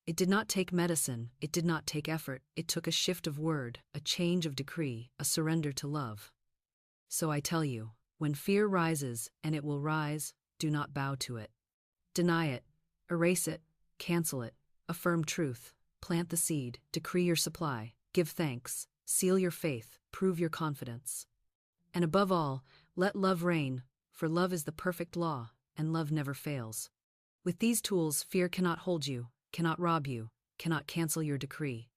It did not take medicine, it did not take effort, it took a shift of word, a change of decree, a surrender to love. So I tell you, when fear rises, and it will rise, do not bow to it. Deny it, erase it, cancel it, affirm truth, plant the seed, decree your supply, give thanks, seal your faith, prove your confidence. And above all, let love reign, for love is the perfect law, and love never fails. With these tools, fear cannot hold you, cannot rob you, cannot cancel your decree.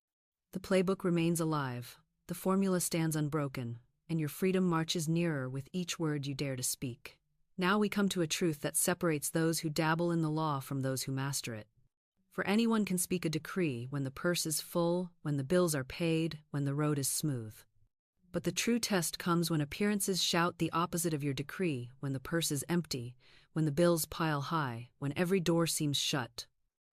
The playbook remains alive, the formula stands unbroken, and your freedom marches nearer with each word you dare to speak. Now we come to a truth that separates those who dabble in the law from those who master it. For anyone can speak a decree when the purse is full, when the bills are paid, when the road is smooth. But the true test comes when appearances shout the opposite of your decree, when the purse is empty, when the bills pile high, when every door seems shut.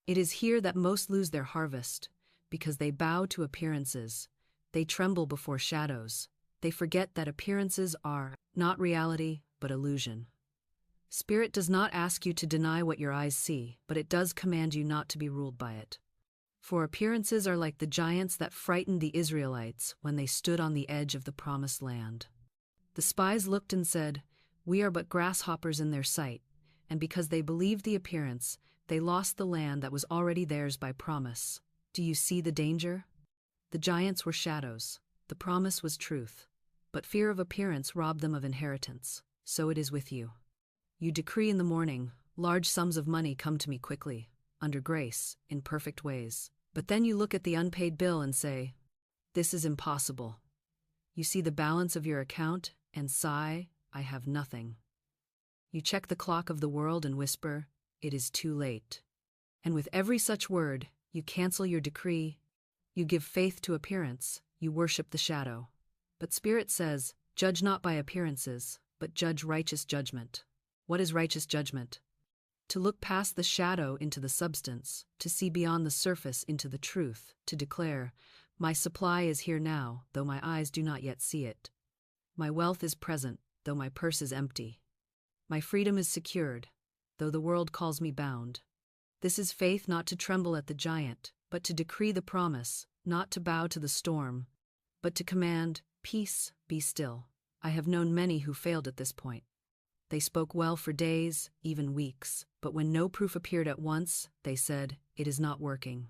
It is here that most lose their harvest, because they bow to appearances. They tremble before shadows. They forget that appearances are not reality, but illusion. Spirit does not ask you to deny what your eyes see, but it does command you not to be ruled by it. For appearances are like the giants that frightened the Israelites when they stood on the edge of the promised land. The spies looked and said, "We are but grasshoppers in their sight," and because they believed the appearance, they lost the land that was already theirs by promise. Do you see the danger? The giants were shadows. The promise was truth. But fear of appearance robbed them of inheritance. So it is with you. You decree in the morning, "Large sums of money come to me quickly, under grace, in perfect ways." But then you look at the unpaid bill and say, "This is impossible." You see the balance of your account and sigh, "I have nothing." You check the clock of the world and whisper, "It is too late." And with every such word, you cancel your decree. You give faith to appearance. You worship the shadow. But Spirit says, "Judge not by appearances, but judge righteous judgment." What is righteous judgment? To look past the shadow into the substance, to see beyond the surface into the truth, to declare, "My supply is here now, though my eyes do not yet see it. My wealth is present, though my purse is empty. My freedom is secured, though the world calls me bound." This is faith, not to tremble at the giant, but to decree the promise, not to bow to the storm, but to command, "Peace, be still." I have known many who failed at this point. They spoke well for days, even weeks, but when no proof appeared at once, they said, "It is not working."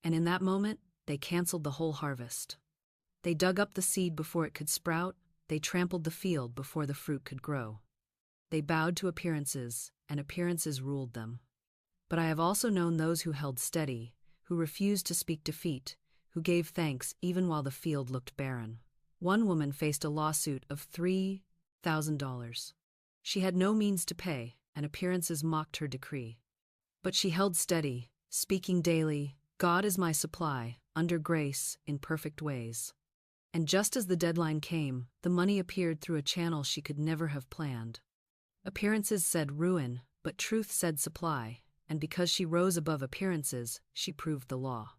And in that moment, they canceled the whole harvest. They dug up the seed before it could sprout, they trampled the field before the fruit could grow. They bowed to appearances, and appearances ruled them. But I have also known those who held steady, who refused to speak defeat, who gave thanks even while the field looked barren. One woman faced a lawsuit of $3,000. She had no means to pay, and appearances mocked her decree. But she held steady, speaking daily, "God is my supply, under grace, in perfect ways." And just as the deadline came, the money appeared through a channel she could never have planned. Appearances said ruin, but truth said supply, and because she rose above appearances, she proved the law.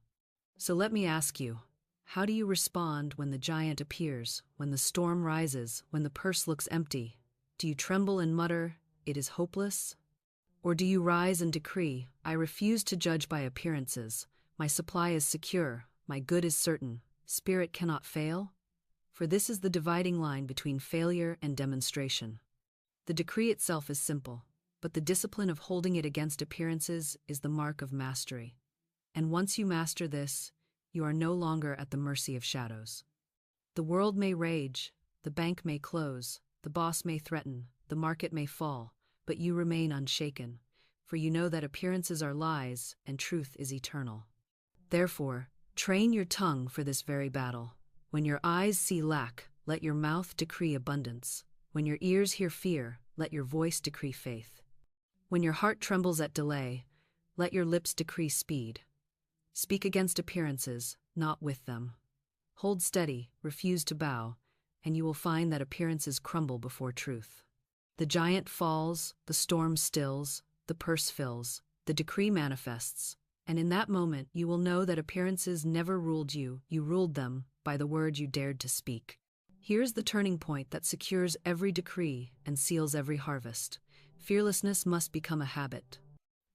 So let me ask you, how do you respond when the giant appears, when the storm rises, when the purse looks empty? Do you tremble and mutter, "It is hopeless"? Or do you rise and decree, "I refuse to judge by appearances. My supply is secure, my good is certain, Spirit cannot fail"? For this is the dividing line between failure and demonstration. The decree itself is simple, but the discipline of holding it against appearances is the mark of mastery. And once you master this, you are no longer at the mercy of shadows. The world may rage, the bank may close, the boss may threaten, the market may fall, but you remain unshaken, for you know that appearances are lies and truth is eternal. Therefore, train your tongue for this very battle. When your eyes see lack, let your mouth decree abundance. When your ears hear fear, let your voice decree faith. When your heart trembles at delay, let your lips decree speed. Speak against appearances, not with them. Hold steady, refuse to bow, and you will find that appearances crumble before truth. The giant falls, the storm stills, the purse fills, the decree manifests, and in that moment you will know that appearances never ruled you, you ruled them by the word you dared to speak. Here's the turning point that secures every decree and seals every harvest. Fearlessness must become a habit.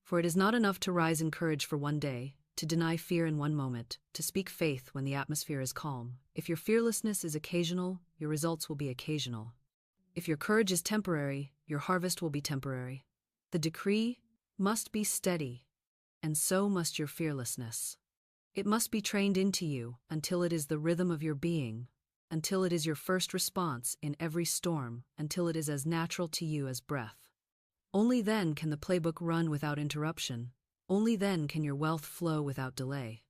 For it is not enough to rise in courage for one day, to deny fear in one moment, to speak faith when the atmosphere is calm. If your fearlessness is occasional, your results will be occasional. If your courage is temporary, your harvest will be temporary. The decree must be steady, and so must your fearlessness. It must be trained into you until it is the rhythm of your being, until it is your first response in every storm, until it is as natural to you as breath. Only then can the playbook run without interruption. Only then can your wealth flow without delay.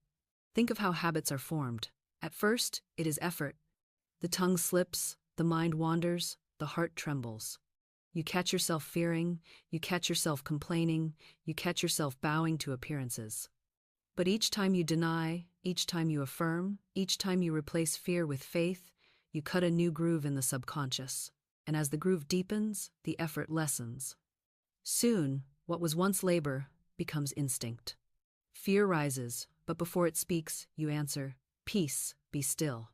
Think of how habits are formed. At first, it is effort. The tongue slips, the mind wanders, the heart trembles. You catch yourself fearing, you catch yourself complaining, you catch yourself bowing to appearances. But each time you deny, each time you affirm, each time you replace fear with faith, you cut a new groove in the subconscious. And as the groove deepens, the effort lessens. Soon, what was once labor becomes instinct. Fear rises, but before it speaks, you answer, "Peace, be still."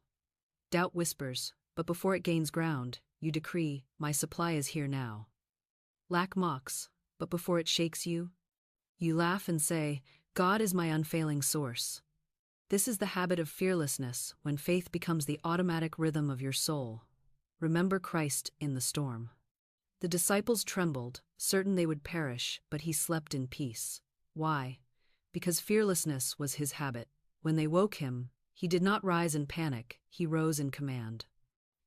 Doubt whispers, but before it gains ground, you decree, "My supply is here now." Lack mocks, but before it shakes you, you laugh and say, "God is my unfailing source." This is the habit of fearlessness when faith becomes the automatic rhythm of your soul. Remember Christ in the storm. The disciples trembled, certain they would perish, but he slept in peace. Why? Because fearlessness was his habit. When they woke him, he did not rise in panic, he rose in command.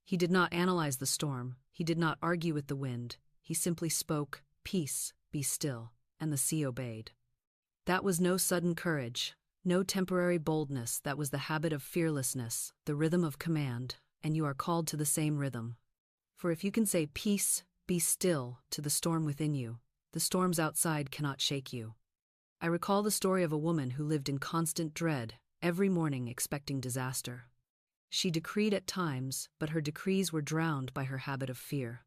He did not analyze the storm, he did not argue with the wind, he simply spoke, "Peace, be still," and the sea obeyed. That was no sudden courage, no temporary boldness, that was the habit of fearlessness, the rhythm of command, and you are called to the same rhythm. For if you can say, "Peace, be still," to the storm within you, the storms outside cannot shake you. I recall the story of a woman who lived in constant dread, every morning expecting disaster. She decreed at times, but her decrees were drowned by her habit of fear.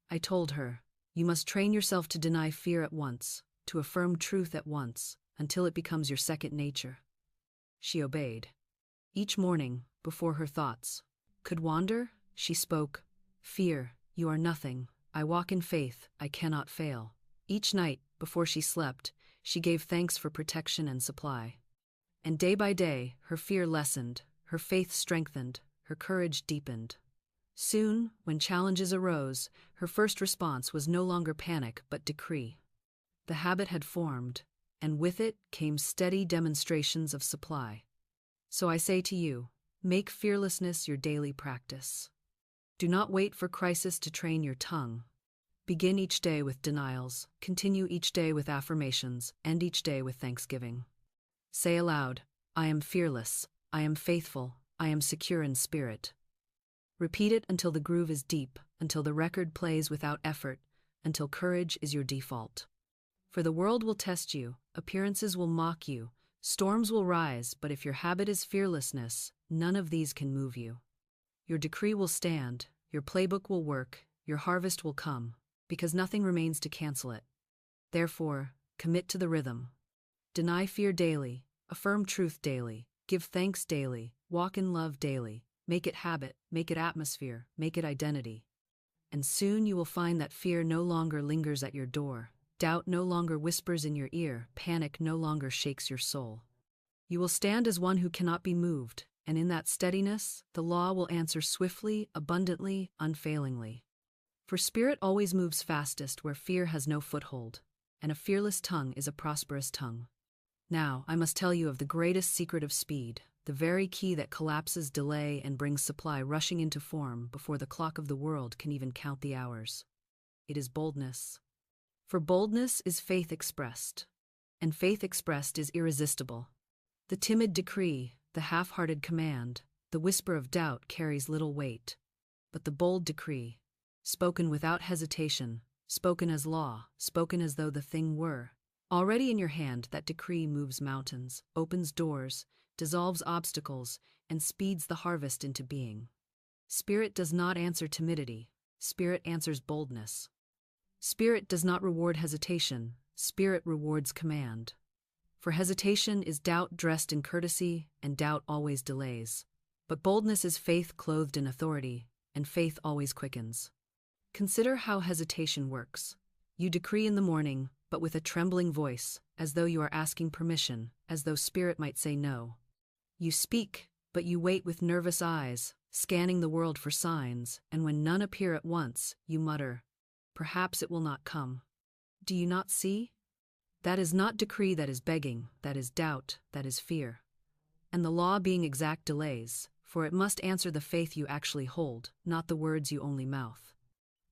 I told her, "You must train yourself to deny fear at once, to affirm truth at once, until it becomes your second nature." She obeyed. Each morning, before her thoughts could wander, she spoke, "Fear, you are nothing. I walk in faith, I cannot fail." Each night, before she slept, she gave thanks for protection and supply. And day by day, her fear lessened, her faith strengthened, her courage deepened. Soon, when challenges arose, her first response was no longer panic but decree. The habit had formed, and with it came steady demonstrations of supply. So I say to you, make fearlessness your daily practice. Do not wait for crisis to train your tongue. Begin each day with denials, continue each day with affirmations, end each day with thanksgiving. Say aloud, "I am fearless, I am faithful, I am secure in spirit." Repeat it until the groove is deep, until the record plays without effort, until courage is your default. For the world will test you, appearances will mock you, storms will rise, but if your habit is fearlessness, none of these can move you. Your decree will stand, your playbook will work, your harvest will come, because nothing remains to cancel it. Therefore, commit to the rhythm. Deny fear daily, affirm truth daily, give thanks daily, walk in love daily, make it habit, make it atmosphere, make it identity. And soon you will find that fear no longer lingers at your door, doubt no longer whispers in your ear, panic no longer shakes your soul. You will stand as one who cannot be moved, and in that steadiness, the law will answer swiftly, abundantly, unfailingly. For spirit always moves fastest where fear has no foothold, and a fearless tongue is a prosperous tongue. Now, I must tell you of the greatest secret of speed, the very key that collapses delay and brings supply rushing into form before the clock of the world can even count the hours. It is boldness. For boldness is faith expressed, and faith expressed is irresistible. The timid decree, the half-hearted command, the whisper of doubt carries little weight. But the bold decree, spoken without hesitation, spoken as law, spoken as though the thing were already in your hand, that decree moves mountains, opens doors, dissolves obstacles, and speeds the harvest into being. Spirit does not answer timidity, spirit answers boldness. Spirit does not reward hesitation, spirit rewards command. For hesitation is doubt dressed in courtesy, and doubt always delays. But boldness is faith clothed in authority, and faith always quickens. Consider how hesitation works. You decree in the morning, but with a trembling voice, as though you are asking permission, as though spirit might say no. You speak, but you wait with nervous eyes, scanning the world for signs, and when none appear at once, you mutter, "Perhaps it will not come." Do you not see? That is not decree, that is begging, that is doubt, that is fear. And the law being exact delays, for it must answer the faith you actually hold, not the words you only mouth.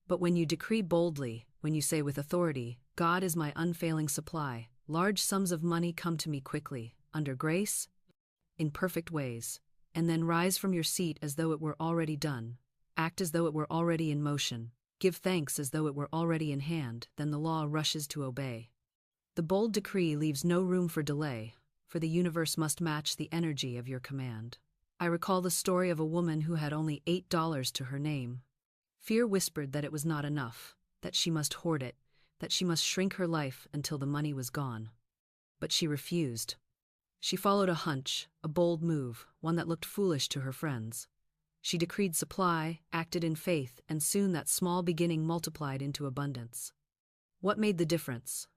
But when you decree boldly, when you say with authority, "God is my unfailing supply," large sums of money come to me quickly, under grace, in perfect ways, and then rise from your seat as though it were already done, act as though it were already in motion, Give thanks as though it were already in hand, then the law rushes to obey. The bold decree leaves no room for delay, for the universe must match the energy of your command. I recall the story of a woman who had only $8 to her name. Fear whispered that it was not enough, that she must hoard it, that she must shrink her life until the money was gone. But she refused. She followed a hunch, a bold move, one that looked foolish to her friends. She decreed supply, acted in faith, and soon that small beginning multiplied into abundance. What made the difference?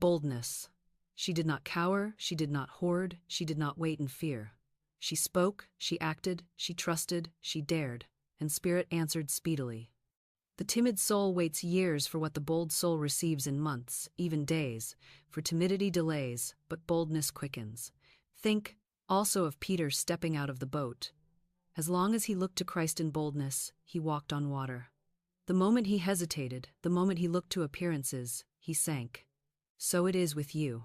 Boldness. She did not cower, she did not hoard, she did not wait in fear. She spoke, she acted, she trusted, she dared, and Spirit answered speedily. The timid soul waits years for what the bold soul receives in months, even days, for timidity delays, but boldness quickens. Think also of Peter stepping out of the boat. As long as he looked to Christ in boldness, he walked on water. The moment he hesitated, the moment he looked to appearances, he sank. So it is with you.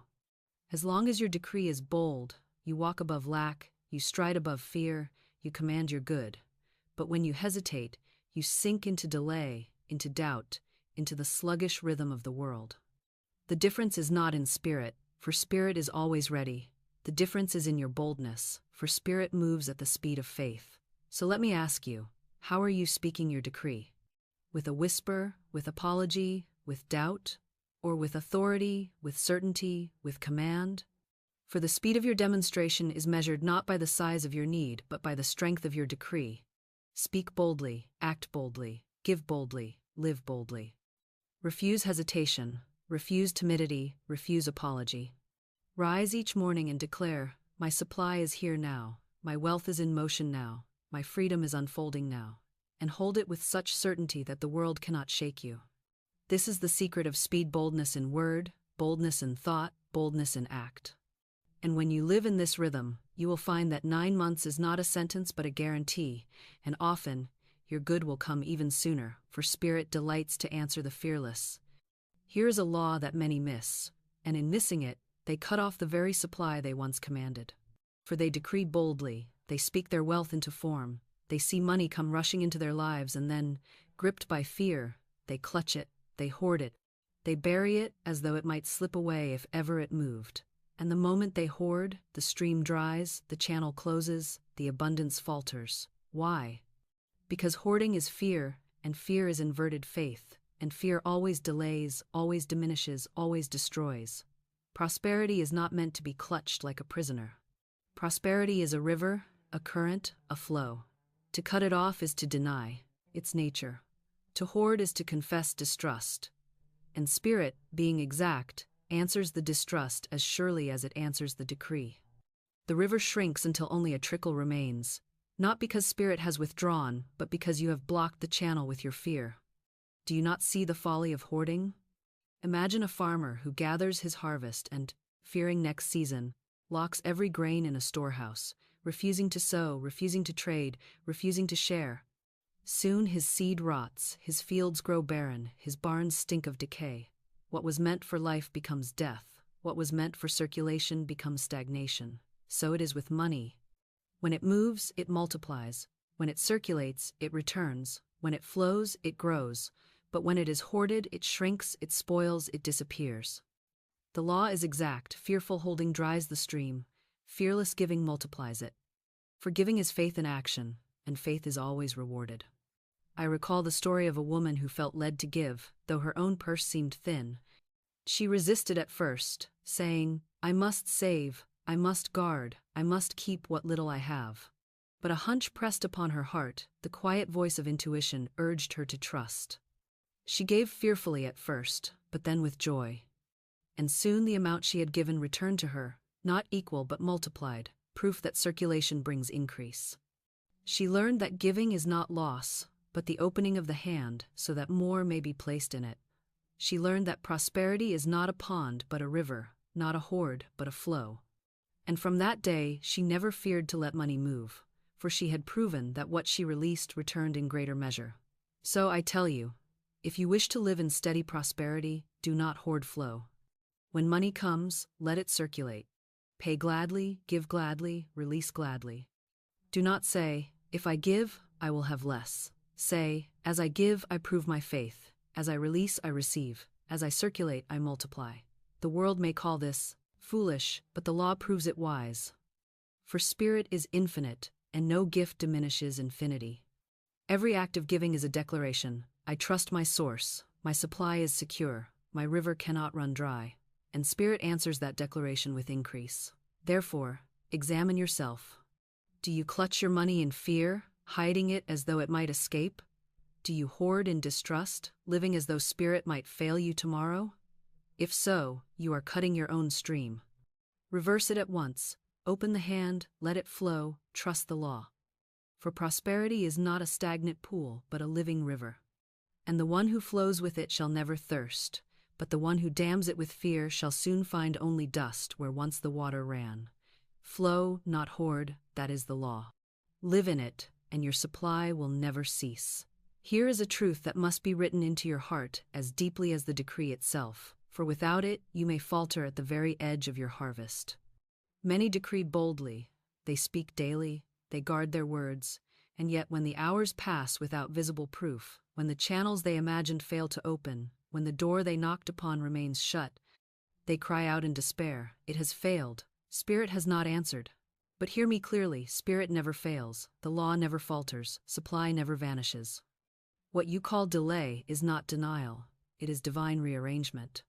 As long as your decree is bold, you walk above lack, you stride above fear, you command your good. But when you hesitate, you sink into delay, into doubt, into the sluggish rhythm of the world. The difference is not in spirit, for spirit is always ready. The difference is in your boldness, for spirit moves at the speed of faith. So let me ask you, how are you speaking your decree? With a whisper, with apology, with doubt? Or with authority, with certainty, with command? For the speed of your demonstration is measured not by the size of your need, but by the strength of your decree. Speak boldly, act boldly, give boldly, live boldly. Refuse hesitation, refuse timidity, refuse apology. Rise each morning and declare, my supply is here now, my wealth is in motion now, my freedom is unfolding now, and hold it with such certainty that the world cannot shake you. This is the secret of speed: boldness in word, boldness in thought, boldness in act. And when you live in this rhythm, you will find that 9 months is not a sentence but a guarantee, and often, your good will come even sooner, for Spirit delights to answer the fearless. Here is a law that many miss, and in missing it, they cut off the very supply they once commanded. For they decree boldly, they speak their wealth into form, they see money come rushing into their lives, and then, gripped by fear, they clutch it, they hoard it, they bury it as though it might slip away if ever it moved. And the moment they hoard, the stream dries, the channel closes, the abundance falters. Why? Because hoarding is fear, and fear is inverted faith, and fear always delays, always diminishes, always destroys. Prosperity is not meant to be clutched like a prisoner. Prosperity is a river, a current, a flow. To cut it off is to deny its nature. To hoard is to confess distrust. And Spirit, being exact, answers the distrust as surely as it answers the decree. The river shrinks until only a trickle remains, not because Spirit has withdrawn, but because you have blocked the channel with your fear. Do you not see the folly of hoarding? Imagine a farmer who gathers his harvest and, fearing next season, locks every grain in a storehouse, refusing to sow, refusing to trade, refusing to share. Soon his seed rots, his fields grow barren, his barns stink of decay. What was meant for life becomes death. What was meant for circulation becomes stagnation. So it is with money. When it moves, it multiplies. When it circulates, it returns. When it flows, it grows. But when it is hoarded, it shrinks, it spoils, it disappears. The law is exact. Fearful holding dries the stream. Fearless giving multiplies it. For giving is faith in action, and faith is always rewarded. I recall the story of a woman who felt led to give, though her own purse seemed thin. She resisted at first, saying, I must save, I must guard, I must keep what little I have. But a hunch pressed upon her heart, the quiet voice of intuition urged her to trust. She gave fearfully at first, but then with joy. And soon the amount she had given returned to her, not equal but multiplied, proof that circulation brings increase. She learned that giving is not loss, but the opening of the hand so that more may be placed in it. She learned that prosperity is not a pond but a river, not a hoard but a flow. And from that day she never feared to let money move, for she had proven that what she released returned in greater measure. So I tell you, if you wish to live in steady prosperity, do not hoard flow. When money comes, let it circulate. Pay gladly, give gladly, release gladly. Do not say, if I give, I will have less. Say, as I give, I prove my faith. As I release, I receive. As I circulate, I multiply. The world may call this foolish, but the law proves it wise. For spirit is infinite, and no gift diminishes infinity. Every act of giving is a declaration. I trust my source. My supply is secure. My river cannot run dry. And spirit answers that declaration with increase. Therefore, examine yourself. Do you clutch your money in fear, hiding it as though it might escape? Do you hoard in distrust, living as though spirit might fail you tomorrow? If so, you are cutting your own stream. Reverse it at once. Open the hand, let it flow, trust the law. For prosperity is not a stagnant pool, but a living river. And the one who flows with it shall never thirst, but the one who dams it with fear shall soon find only dust where once the water ran. Flow, not hoard, that is the law. Live in it, and your supply will never cease. Here is a truth that must be written into your heart as deeply as the decree itself, for without it you may falter at the very edge of your harvest. Many decree boldly, they speak daily, they guard their words, and yet when the hours pass without visible proof, when the channels they imagined fail to open, when the door they knocked upon remains shut, they cry out in despair, "It has failed. Spirit has not answered." But hear me clearly, spirit never fails, the law never falters, supply never vanishes. What you call delay is not denial, it is divine rearrangement.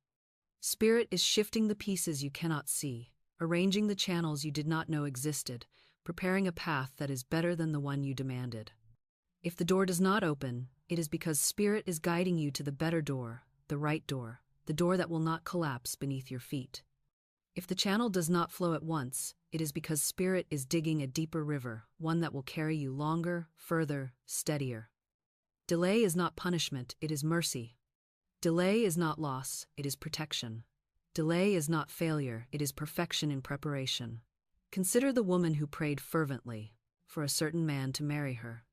Spirit is shifting the pieces you cannot see, arranging the channels you did not know existed, preparing a path that is better than the one you demanded. If the door does not open, it is because Spirit is guiding you to the better door, the right door, the door that will not collapse beneath your feet. If the channel does not flow at once, it is because Spirit is digging a deeper river, one that will carry you longer, further, steadier. Delay is not punishment, it is mercy. Delay is not loss, it is protection. Delay is not failure, it is perfection in preparation. Consider the woman who prayed fervently for a certain man to marry her.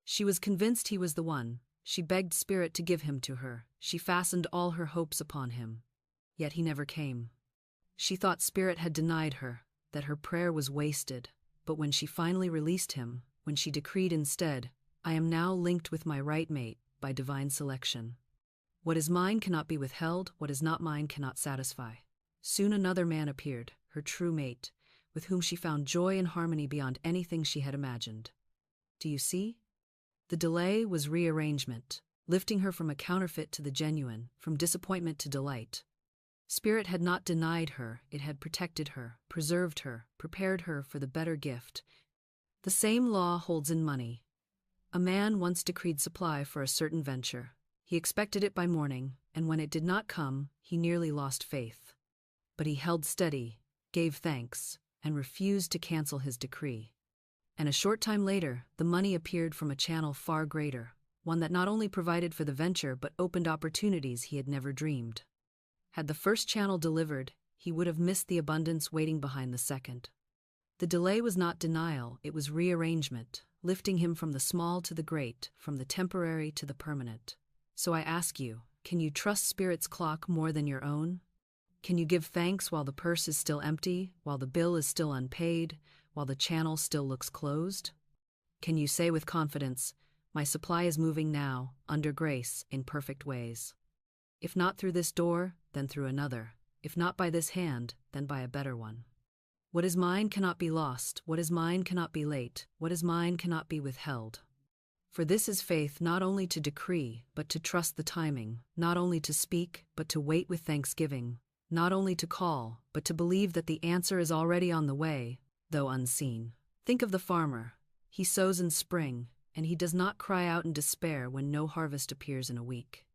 She was convinced he was the one. She begged Spirit to give him to her. She fastened all her hopes upon him. Yet he never came. She thought Spirit had denied her, that her prayer was wasted. But when she finally released him, when she decreed instead, "I am now linked with my right mate by divine selection. What is mine cannot be withheld, what is not mine cannot satisfy." Soon another man appeared, her true mate, with whom she found joy and harmony beyond anything she had imagined. Do you see? The delay was rearrangement, lifting her from a counterfeit to the genuine, from disappointment to delight. Spirit had not denied her, it had protected her, preserved her, prepared her for the better gift. The same law holds in money. A man once decreed supply for a certain venture. He expected it by morning, and when it did not come, he nearly lost faith. But he held steady, gave thanks, and refused to cancel his decree. And a short time later, the money appeared from a channel far greater, one that not only provided for the venture but opened opportunities he had never dreamed. Had the first channel delivered, he would have missed the abundance waiting behind the second. The delay was not denial, it was rearrangement, lifting him from the small to the great, from the temporary to the permanent. So I ask you, can you trust Spirit's clock more than your own? Can you give thanks while the purse is still empty, while the bill is still unpaid, while the channel still looks closed? Can you say with confidence, "My supply is moving now, under grace, in perfect ways"? If not through this door, then through another. If not by this hand, then by a better one. What is mine cannot be lost, what is mine cannot be late, what is mine cannot be withheld. For this is faith, not only to decree, but to trust the timing, not only to speak, but to wait with thanksgiving, not only to call, but to believe that the answer is already on the way, though unseen. Think of the farmer. He sows in spring, and he does not cry out in despair when no harvest appears in a week.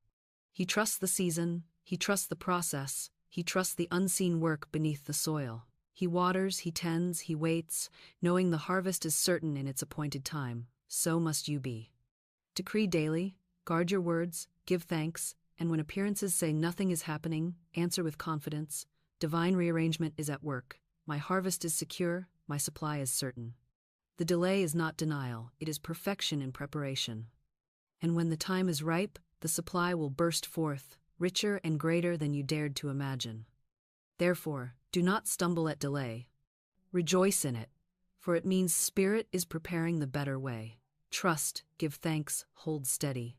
He trusts the season, he trusts the process, he trusts the unseen work beneath the soil. He waters, he tends, he waits, knowing the harvest is certain in its appointed time. So must you be. Decree daily, guard your words, give thanks, and when appearances say nothing is happening, answer with confidence. Divine rearrangement is at work. My harvest is secure, my supply is certain. The delay is not denial, it is perfection in preparation. And when the time is ripe, the supply will burst forth, richer and greater than you dared to imagine. Therefore, do not stumble at delay. Rejoice in it, for it means Spirit is preparing the better way. Trust, give thanks, hold steady.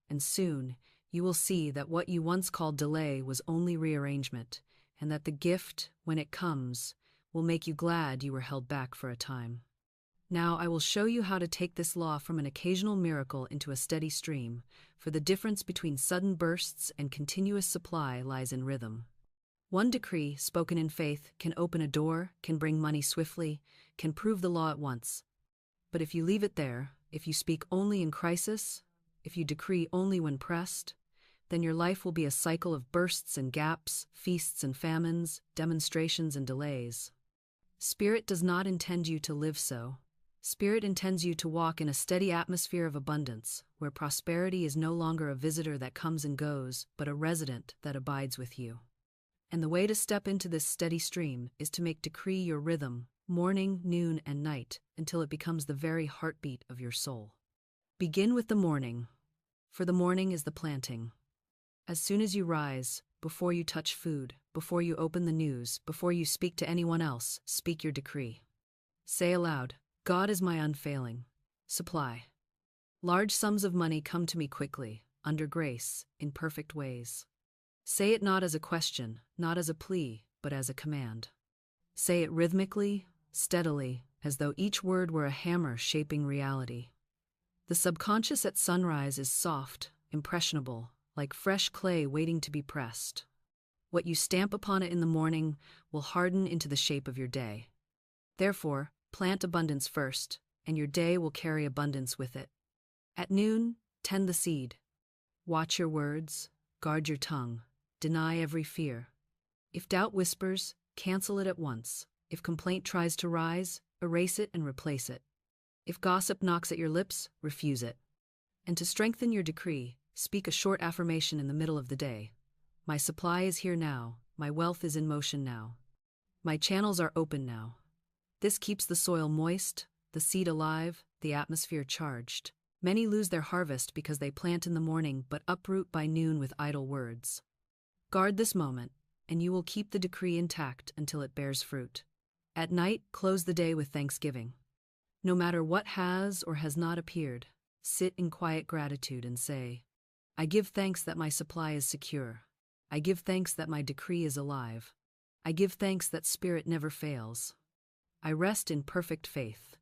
And soon, you will see that what you once called delay was only rearrangement, and that the gift, when it comes, will make you glad you were held back for a time. Now I will show you how to take this law from an occasional miracle into a steady stream, for the difference between sudden bursts and continuous supply lies in rhythm. One decree, spoken in faith, can open a door, can bring money swiftly, can prove the law at once. But if you leave it there, if you speak only in crisis, if you decree only when pressed, then your life will be a cycle of bursts and gaps, feasts and famines, demonstrations and delays. Spirit does not intend you to live so. Spirit intends you to walk in a steady atmosphere of abundance, where prosperity is no longer a visitor that comes and goes, but a resident that abides with you. And the way to step into this steady stream is to make decree your rhythm, morning, noon, and night, until it becomes the very heartbeat of your soul. Begin with the morning, for the morning is the planting. As soon as you rise, before you touch food, before you open the news, before you speak to anyone else, speak your decree. Say aloud, God is my unfailing supply. Large sums of money come to me quickly, under grace, in perfect ways. Say it not as a question, not as a plea, but as a command. Say it rhythmically, steadily, as though each word were a hammer shaping reality. The subconscious at sunrise is soft, impressionable, like fresh clay waiting to be pressed. What you stamp upon it in the morning will harden into the shape of your day. Therefore, plant abundance first, and your day will carry abundance with it. At noon, tend the seed. Watch your words, guard your tongue, deny every fear. If doubt whispers, cancel it at once. If complaint tries to rise, erase it and replace it. If gossip knocks at your lips, refuse it. And to strengthen your decree, speak a short affirmation in the middle of the day. My supply is here now, my wealth is in motion now. My channels are open now. This keeps the soil moist, the seed alive, the atmosphere charged. Many lose their harvest because they plant in the morning but uproot by noon with idle words. Guard this moment, and you will keep the decree intact until it bears fruit. At night, close the day with thanksgiving. No matter what has or has not appeared, sit in quiet gratitude and say, I give thanks that my supply is secure. I give thanks that my decree is alive. I give thanks that spirit never fails. I rest in perfect faith.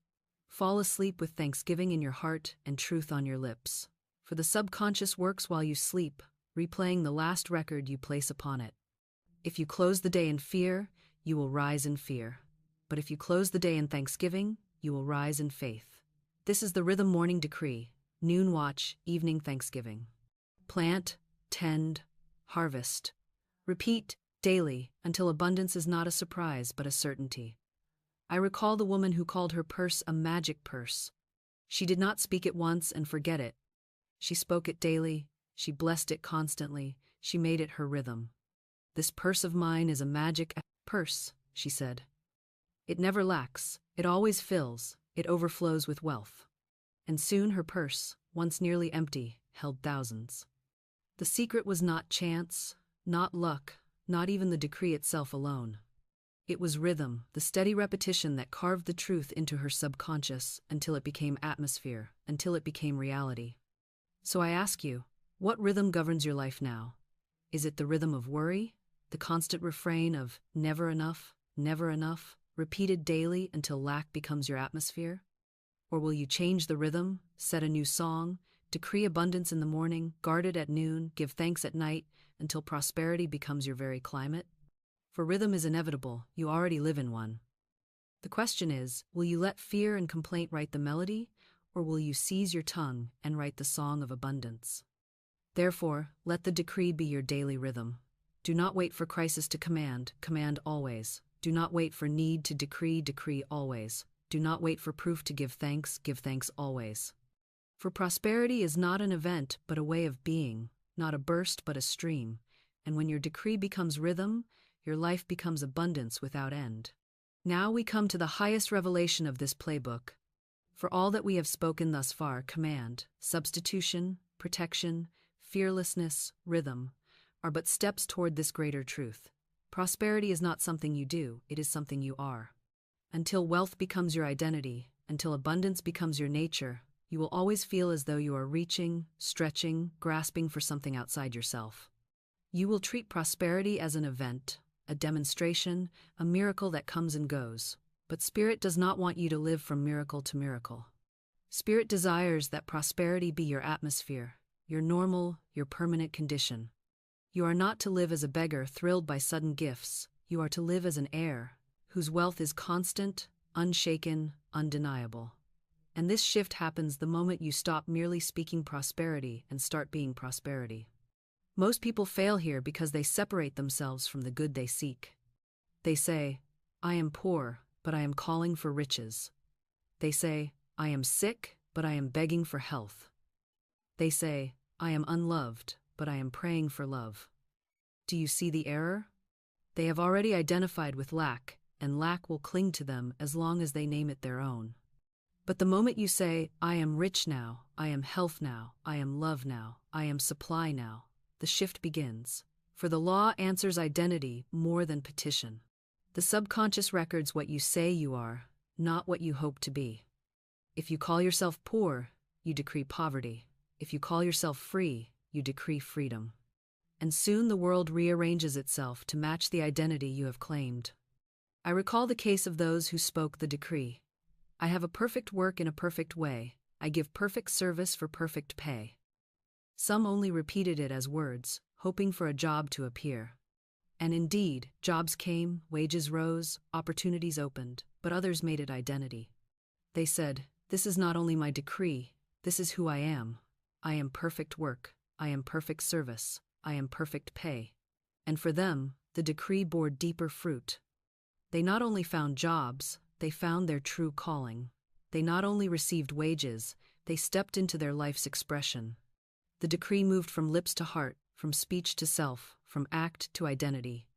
Fall asleep with thanksgiving in your heart and truth on your lips. For the subconscious works while you sleep, replaying the last record you place upon it. If you close the day in fear, you will rise in fear. But if you close the day in thanksgiving, you will rise in faith. This is the rhythm morning decree, noon watch, evening thanksgiving. Plant, tend, harvest. Repeat daily until abundance is not a surprise but a certainty. I recall the woman who called her purse a magic purse. She did not speak it once and forget it. She spoke it daily, she blessed it constantly, she made it her rhythm. This purse of mine is a magic purse, she said. It never lacks, it always fills, it overflows with wealth. And soon her purse, once nearly empty, held thousands. The secret was not chance, not luck, not even the decree itself alone. It was rhythm, the steady repetition that carved the truth into her subconscious until it became atmosphere, until it became reality. So I ask you, what rhythm governs your life now? Is it the rhythm of worry, the constant refrain of never enough, repeated daily until lack becomes your atmosphere? Or will you change the rhythm, set a new song, decree abundance in the morning, guard it at noon, give thanks at night, until prosperity becomes your very climate? For rhythm is inevitable, you already live in one. The question is, will you let fear and complaint write the melody, or will you seize your tongue and write the song of abundance? Therefore, let the decree be your daily rhythm. Do not wait for crisis to command, command always. Do not wait for need to decree, decree always. Do not wait for proof to give thanks always. For prosperity is not an event but a way of being, not a burst but a stream, and when your decree becomes rhythm, your life becomes abundance without end. Now we come to the highest revelation of this playbook. For all that we have spoken thus far, command, substitution, protection, fearlessness, rhythm, are but steps toward this greater truth. Prosperity is not something you do, it is something you are. Until wealth becomes your identity, until abundance becomes your nature, you will always feel as though you are reaching, stretching, grasping for something outside yourself. You will treat prosperity as an event, a demonstration, a miracle that comes and goes. But Spirit does not want you to live from miracle to miracle. Spirit desires that prosperity be your atmosphere, your normal, your permanent condition. You are not to live as a beggar thrilled by sudden gifts. You are to live as an heir, whose wealth is constant, unshaken, undeniable. And this shift happens the moment you stop merely speaking prosperity and start being prosperity. Most people fail here because they separate themselves from the good they seek. They say, I am poor, but I am calling for riches. They say, I am sick, but I am begging for health. They say, I am unloved, but I am praying for love. Do you see the error? They have already identified with lack, and lack will cling to them as long as they name it their own. But the moment you say, I am rich now, I am health now, I am love now, I am supply now, the shift begins. For the law answers identity more than petition. The subconscious records what you say you are, not what you hope to be. If you call yourself poor, you decree poverty. If you call yourself free, you decree freedom. And soon the world rearranges itself to match the identity you have claimed. I recall the case of those who spoke the decree. I have a perfect work in a perfect way. I give perfect service for perfect pay. Some only repeated it as words, hoping for a job to appear. And indeed, jobs came, wages rose, opportunities opened, but others made it identity. They said, this is not only my decree, this is who I am. I am perfect work, I am perfect service, I am perfect pay. And for them, the decree bore deeper fruit. They not only found jobs, they found their true calling. They not only received wages, they stepped into their life's expression. The decree moved from lips to heart, from speech to self, from act to identity.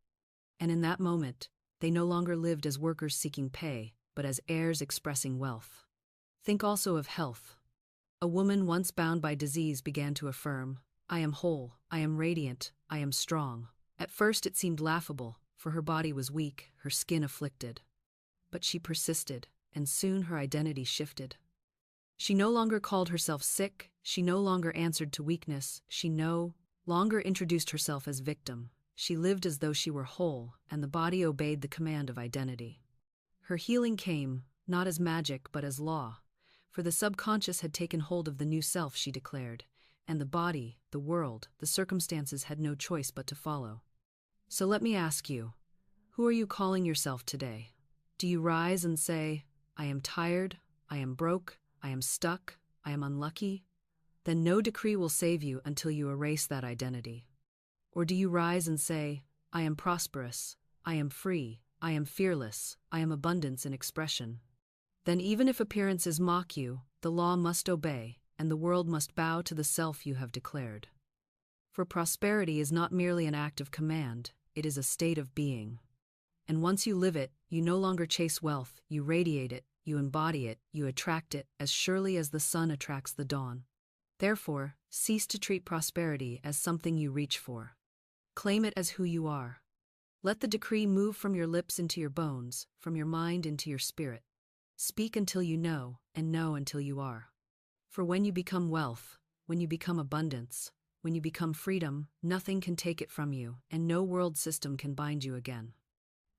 And in that moment, they no longer lived as workers seeking pay, but as heirs expressing wealth. Think also of health. A woman once bound by disease began to affirm, I am whole, I am radiant, I am strong. At first it seemed laughable, for her body was weak, her skin afflicted. But she persisted, and soon her identity shifted. She no longer called herself sick, she no longer answered to weakness, she no longer introduced herself as victim. She lived as though she were whole, and the body obeyed the command of identity. Her healing came, not as magic but as law, for the subconscious had taken hold of the new self she declared, and the body, the world, the circumstances had no choice but to follow. So let me ask you, who are you calling yourself today? Do you rise and say, I am tired, I am broke, I am stuck, I am unlucky? Then no decree will save you until you erase that identity. Or do you rise and say, I am prosperous, I am free, I am fearless, I am abundance in expression? Then even if appearances mock you, the law must obey, and the world must bow to the self you have declared. For prosperity is not merely an act of command, it is a state of being. And once you live it, you no longer chase wealth, you radiate it, you embody it, you attract it, as surely as the sun attracts the dawn. Therefore, cease to treat prosperity as something you reach for. Claim it as who you are. Let the decree move from your lips into your bones, from your mind into your spirit. Speak until you know, and know until you are. For when you become wealth, when you become abundance, when you become freedom, nothing can take it from you, and no world system can bind you again.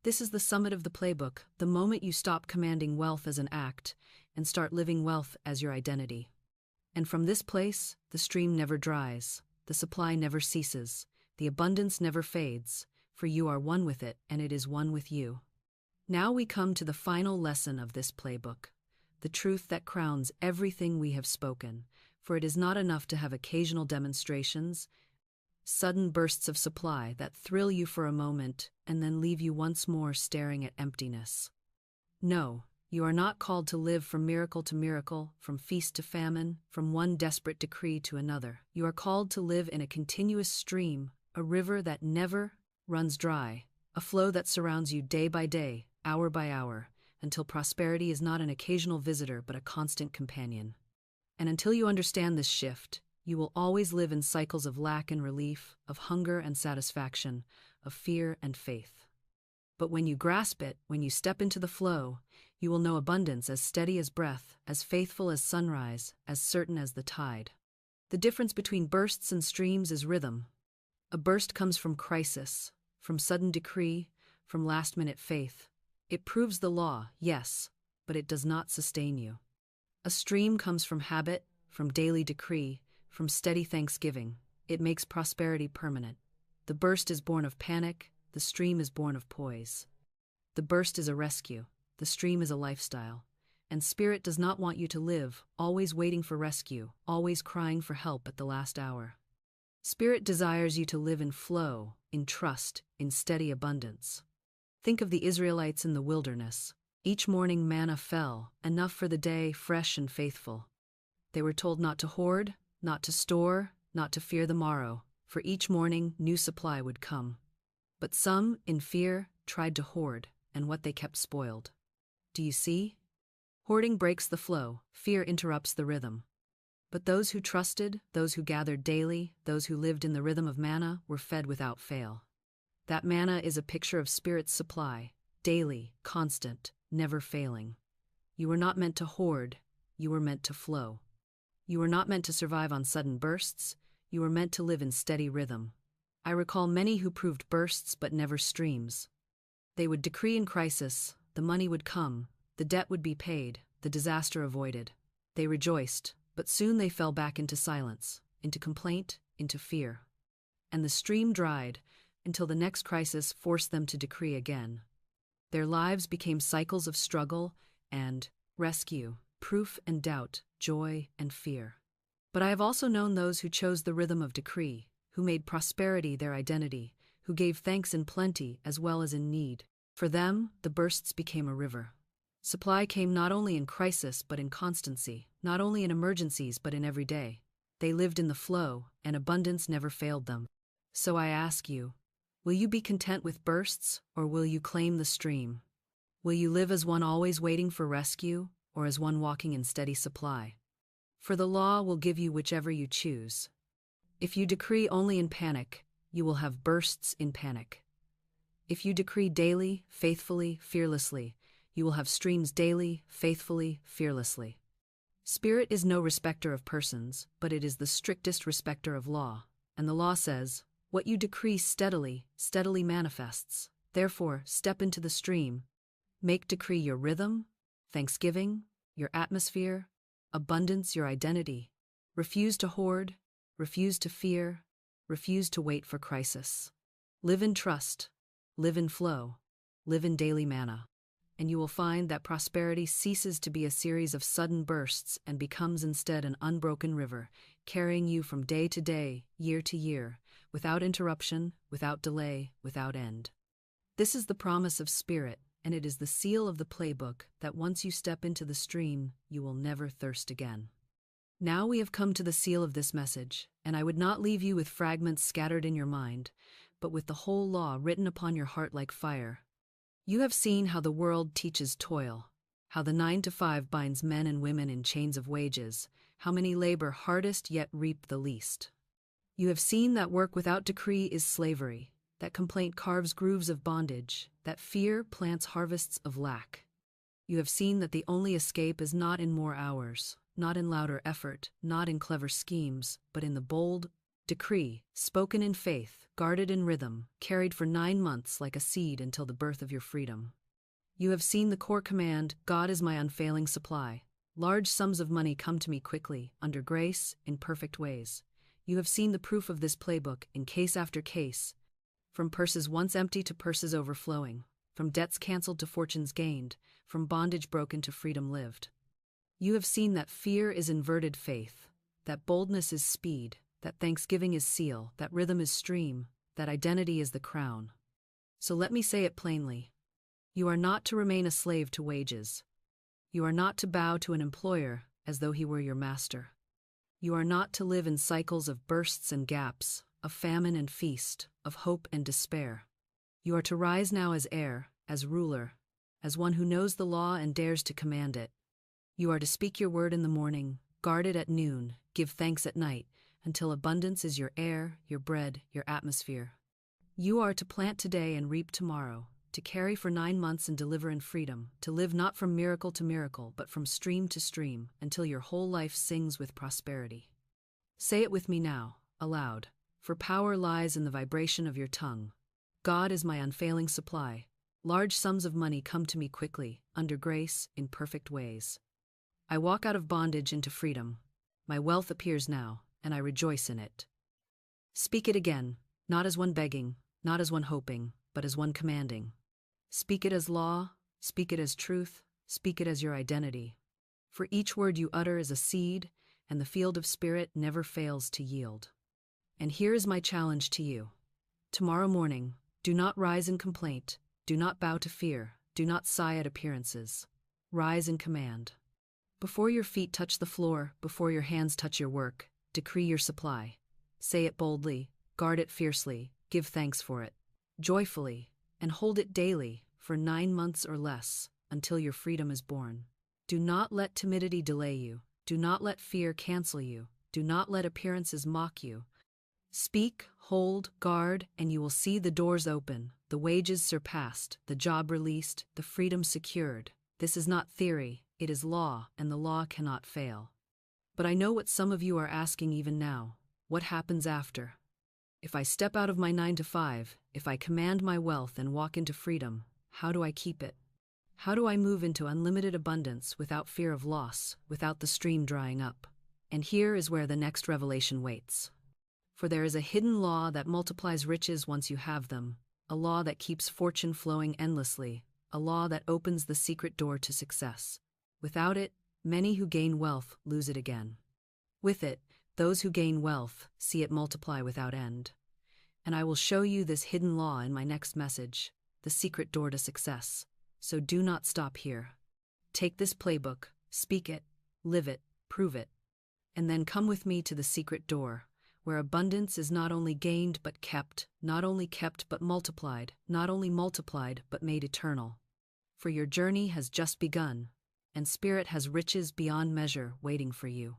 This is the summit of the playbook, the moment you stop commanding wealth as an act, and start living wealth as your identity. And from this place, the stream never dries, the supply never ceases, the abundance never fades, for you are one with it and it is one with you. Now we come to the final lesson of this playbook, the truth that crowns everything we have spoken, for it is not enough to have occasional demonstrations, sudden bursts of supply that thrill you for a moment and then leave you once more staring at emptiness. No. You are not called to live from miracle to miracle, from feast to famine, from one desperate decree to another. You are called to live in a continuous stream, a river that never runs dry, a flow that surrounds you day by day, hour by hour, until prosperity is not an occasional visitor but a constant companion. And until you understand this shift, you will always live in cycles of lack and relief, of hunger and satisfaction, of fear and faith. But when you grasp it, when you step into the flow, You will know abundance as steady as breath, as faithful as sunrise, as certain as the tide. The difference between bursts and streams is rhythm. A burst comes from crisis, from sudden decree, from last-minute faith. It proves the law, yes, but it does not sustain you. A stream comes from habit, from daily decree, from steady thanksgiving. It makes prosperity permanent. The burst is born of panic, the stream is born of poise. The burst is a rescue, the stream is a lifestyle. And Spirit does not want you to live, always waiting for rescue, always crying for help at the last hour. Spirit desires you to live in flow, in trust, in steady abundance. Think of the Israelites in the wilderness. Each morning manna fell, enough for the day, fresh and faithful. They were told not to hoard, not to store, not to fear the morrow, for each morning new supply would come. But some, in fear, tried to hoard, and what they kept spoiled. Do you see? Hoarding breaks the flow, fear interrupts the rhythm. But those who trusted, those who gathered daily, those who lived in the rhythm of manna were fed without fail. That manna is a picture of Spirit's supply, daily, constant, never failing. You were not meant to hoard, you were meant to flow. You were not meant to survive on sudden bursts, you were meant to live in steady rhythm. I recall many who proved bursts but never streams. They would decree in crisis, the money would come, the debt would be paid, the disaster avoided. They rejoiced, but soon they fell back into silence, into complaint, into fear. And the stream dried, until the next crisis forced them to decree again. Their lives became cycles of struggle and rescue, proof and doubt, joy and fear. But I have also known those who chose the rhythm of decree, who made prosperity their identity, who gave thanks in plenty as well as in need. For them, the bursts became a river. Supply came not only in crisis but in constancy, not only in emergencies but in every day. They lived in the flow, and abundance never failed them. So I ask you, will you be content with bursts, or will you claim the stream? Will you live as one always waiting for rescue, or as one walking in steady supply? For the law will give you whichever you choose. If you decree only in panic, you will have bursts in panic. If you decree daily, faithfully, fearlessly, you will have streams daily, faithfully, fearlessly. Spirit is no respecter of persons, but it is the strictest respecter of law. And the law says, what you decree steadily, steadily manifests. Therefore, step into the stream. Make decree your rhythm, thanksgiving, your atmosphere, abundance your identity. Refuse to hoard, refuse to fear, refuse to wait for crisis. Live in trust, live in flow, live in daily manna. And you will find that prosperity ceases to be a series of sudden bursts and becomes instead an unbroken river, carrying you from day to day, year to year, without interruption, without delay, without end. This is the promise of Spirit, and it is the seal of the Playbook that once you step into the stream, you will never thirst again. Now we have come to the seal of this message, and I would not leave you with fragments scattered in your mind, but with the whole law written upon your heart like fire. You have seen how the world teaches toil, how the 9-to-5 binds men and women in chains of wages, how many labor hardest yet reap the least. You have seen that work without decree is slavery, that complaint carves grooves of bondage, that fear plants harvests of lack. You have seen that the only escape is not in more hours, not in louder effort, not in clever schemes, but in the bold decree, spoken in faith, guarded in rhythm, carried for 9 months like a seed until the birth of your freedom. You have seen the core command, God is my unfailing supply. Large sums of money come to me quickly, under grace, in perfect ways. You have seen the proof of this playbook in case after case, from purses once empty to purses overflowing, from debts canceled to fortunes gained, from bondage broken to freedom lived. You have seen that fear is inverted faith, that boldness is speed, that thanksgiving is seal, that rhythm is stream, that identity is the crown. So let me say it plainly. You are not to remain a slave to wages. You are not to bow to an employer as though he were your master. You are not to live in cycles of bursts and gaps, of famine and feast, of hope and despair. You are to rise now as heir, as ruler, as one who knows the law and dares to command it. You are to speak your word in the morning, guard it at noon, give thanks at night, until abundance is your air, your bread, your atmosphere. You are to plant today and reap tomorrow, to carry for 9 months and deliver in freedom, to live not from miracle to miracle, but from stream to stream, until your whole life sings with prosperity. Say it with me now, aloud, for power lies in the vibration of your tongue. God is my unfailing supply. Large sums of money come to me quickly, under grace, in perfect ways. I walk out of bondage into freedom. My wealth appears now, and I rejoice in it. Speak it again, not as one begging, not as one hoping, but as one commanding. Speak it as law, speak it as truth, speak it as your identity. For each word you utter is a seed, and the field of spirit never fails to yield. And here is my challenge to you. Tomorrow morning, do not rise in complaint, do not bow to fear, do not sigh at appearances. Rise in command. Before your feet touch the floor, before your hands touch your work, decree your supply. Say it boldly, guard it fiercely, give thanks for it, joyfully, and hold it daily, for 9 months or less, until your freedom is born. Do not let timidity delay you, do not let fear cancel you, do not let appearances mock you. Speak, hold, guard, and you will see the doors open, the wages surpassed, the job released, the freedom secured. This is not theory, it is law, and the law cannot fail. But I know what some of you are asking even now. What happens after? If I step out of my 9 to 5, if I command my wealth and walk into freedom, how do I keep it? How do I move into unlimited abundance without fear of loss, without the stream drying up? And here is where the next revelation waits. For there is a hidden law that multiplies riches once you have them, a law that keeps fortune flowing endlessly, a law that opens the secret door to success. Without it, many who gain wealth lose it again. With it, those who gain wealth see it multiply without end. And I will show you this hidden law in my next message, the secret door to success. So do not stop here. Take this playbook, speak it, live it, prove it, and then come with me to the secret door, where abundance is not only gained but kept, not only kept but multiplied, not only multiplied but made eternal. For your journey has just begun, and Spirit has riches beyond measure waiting for you.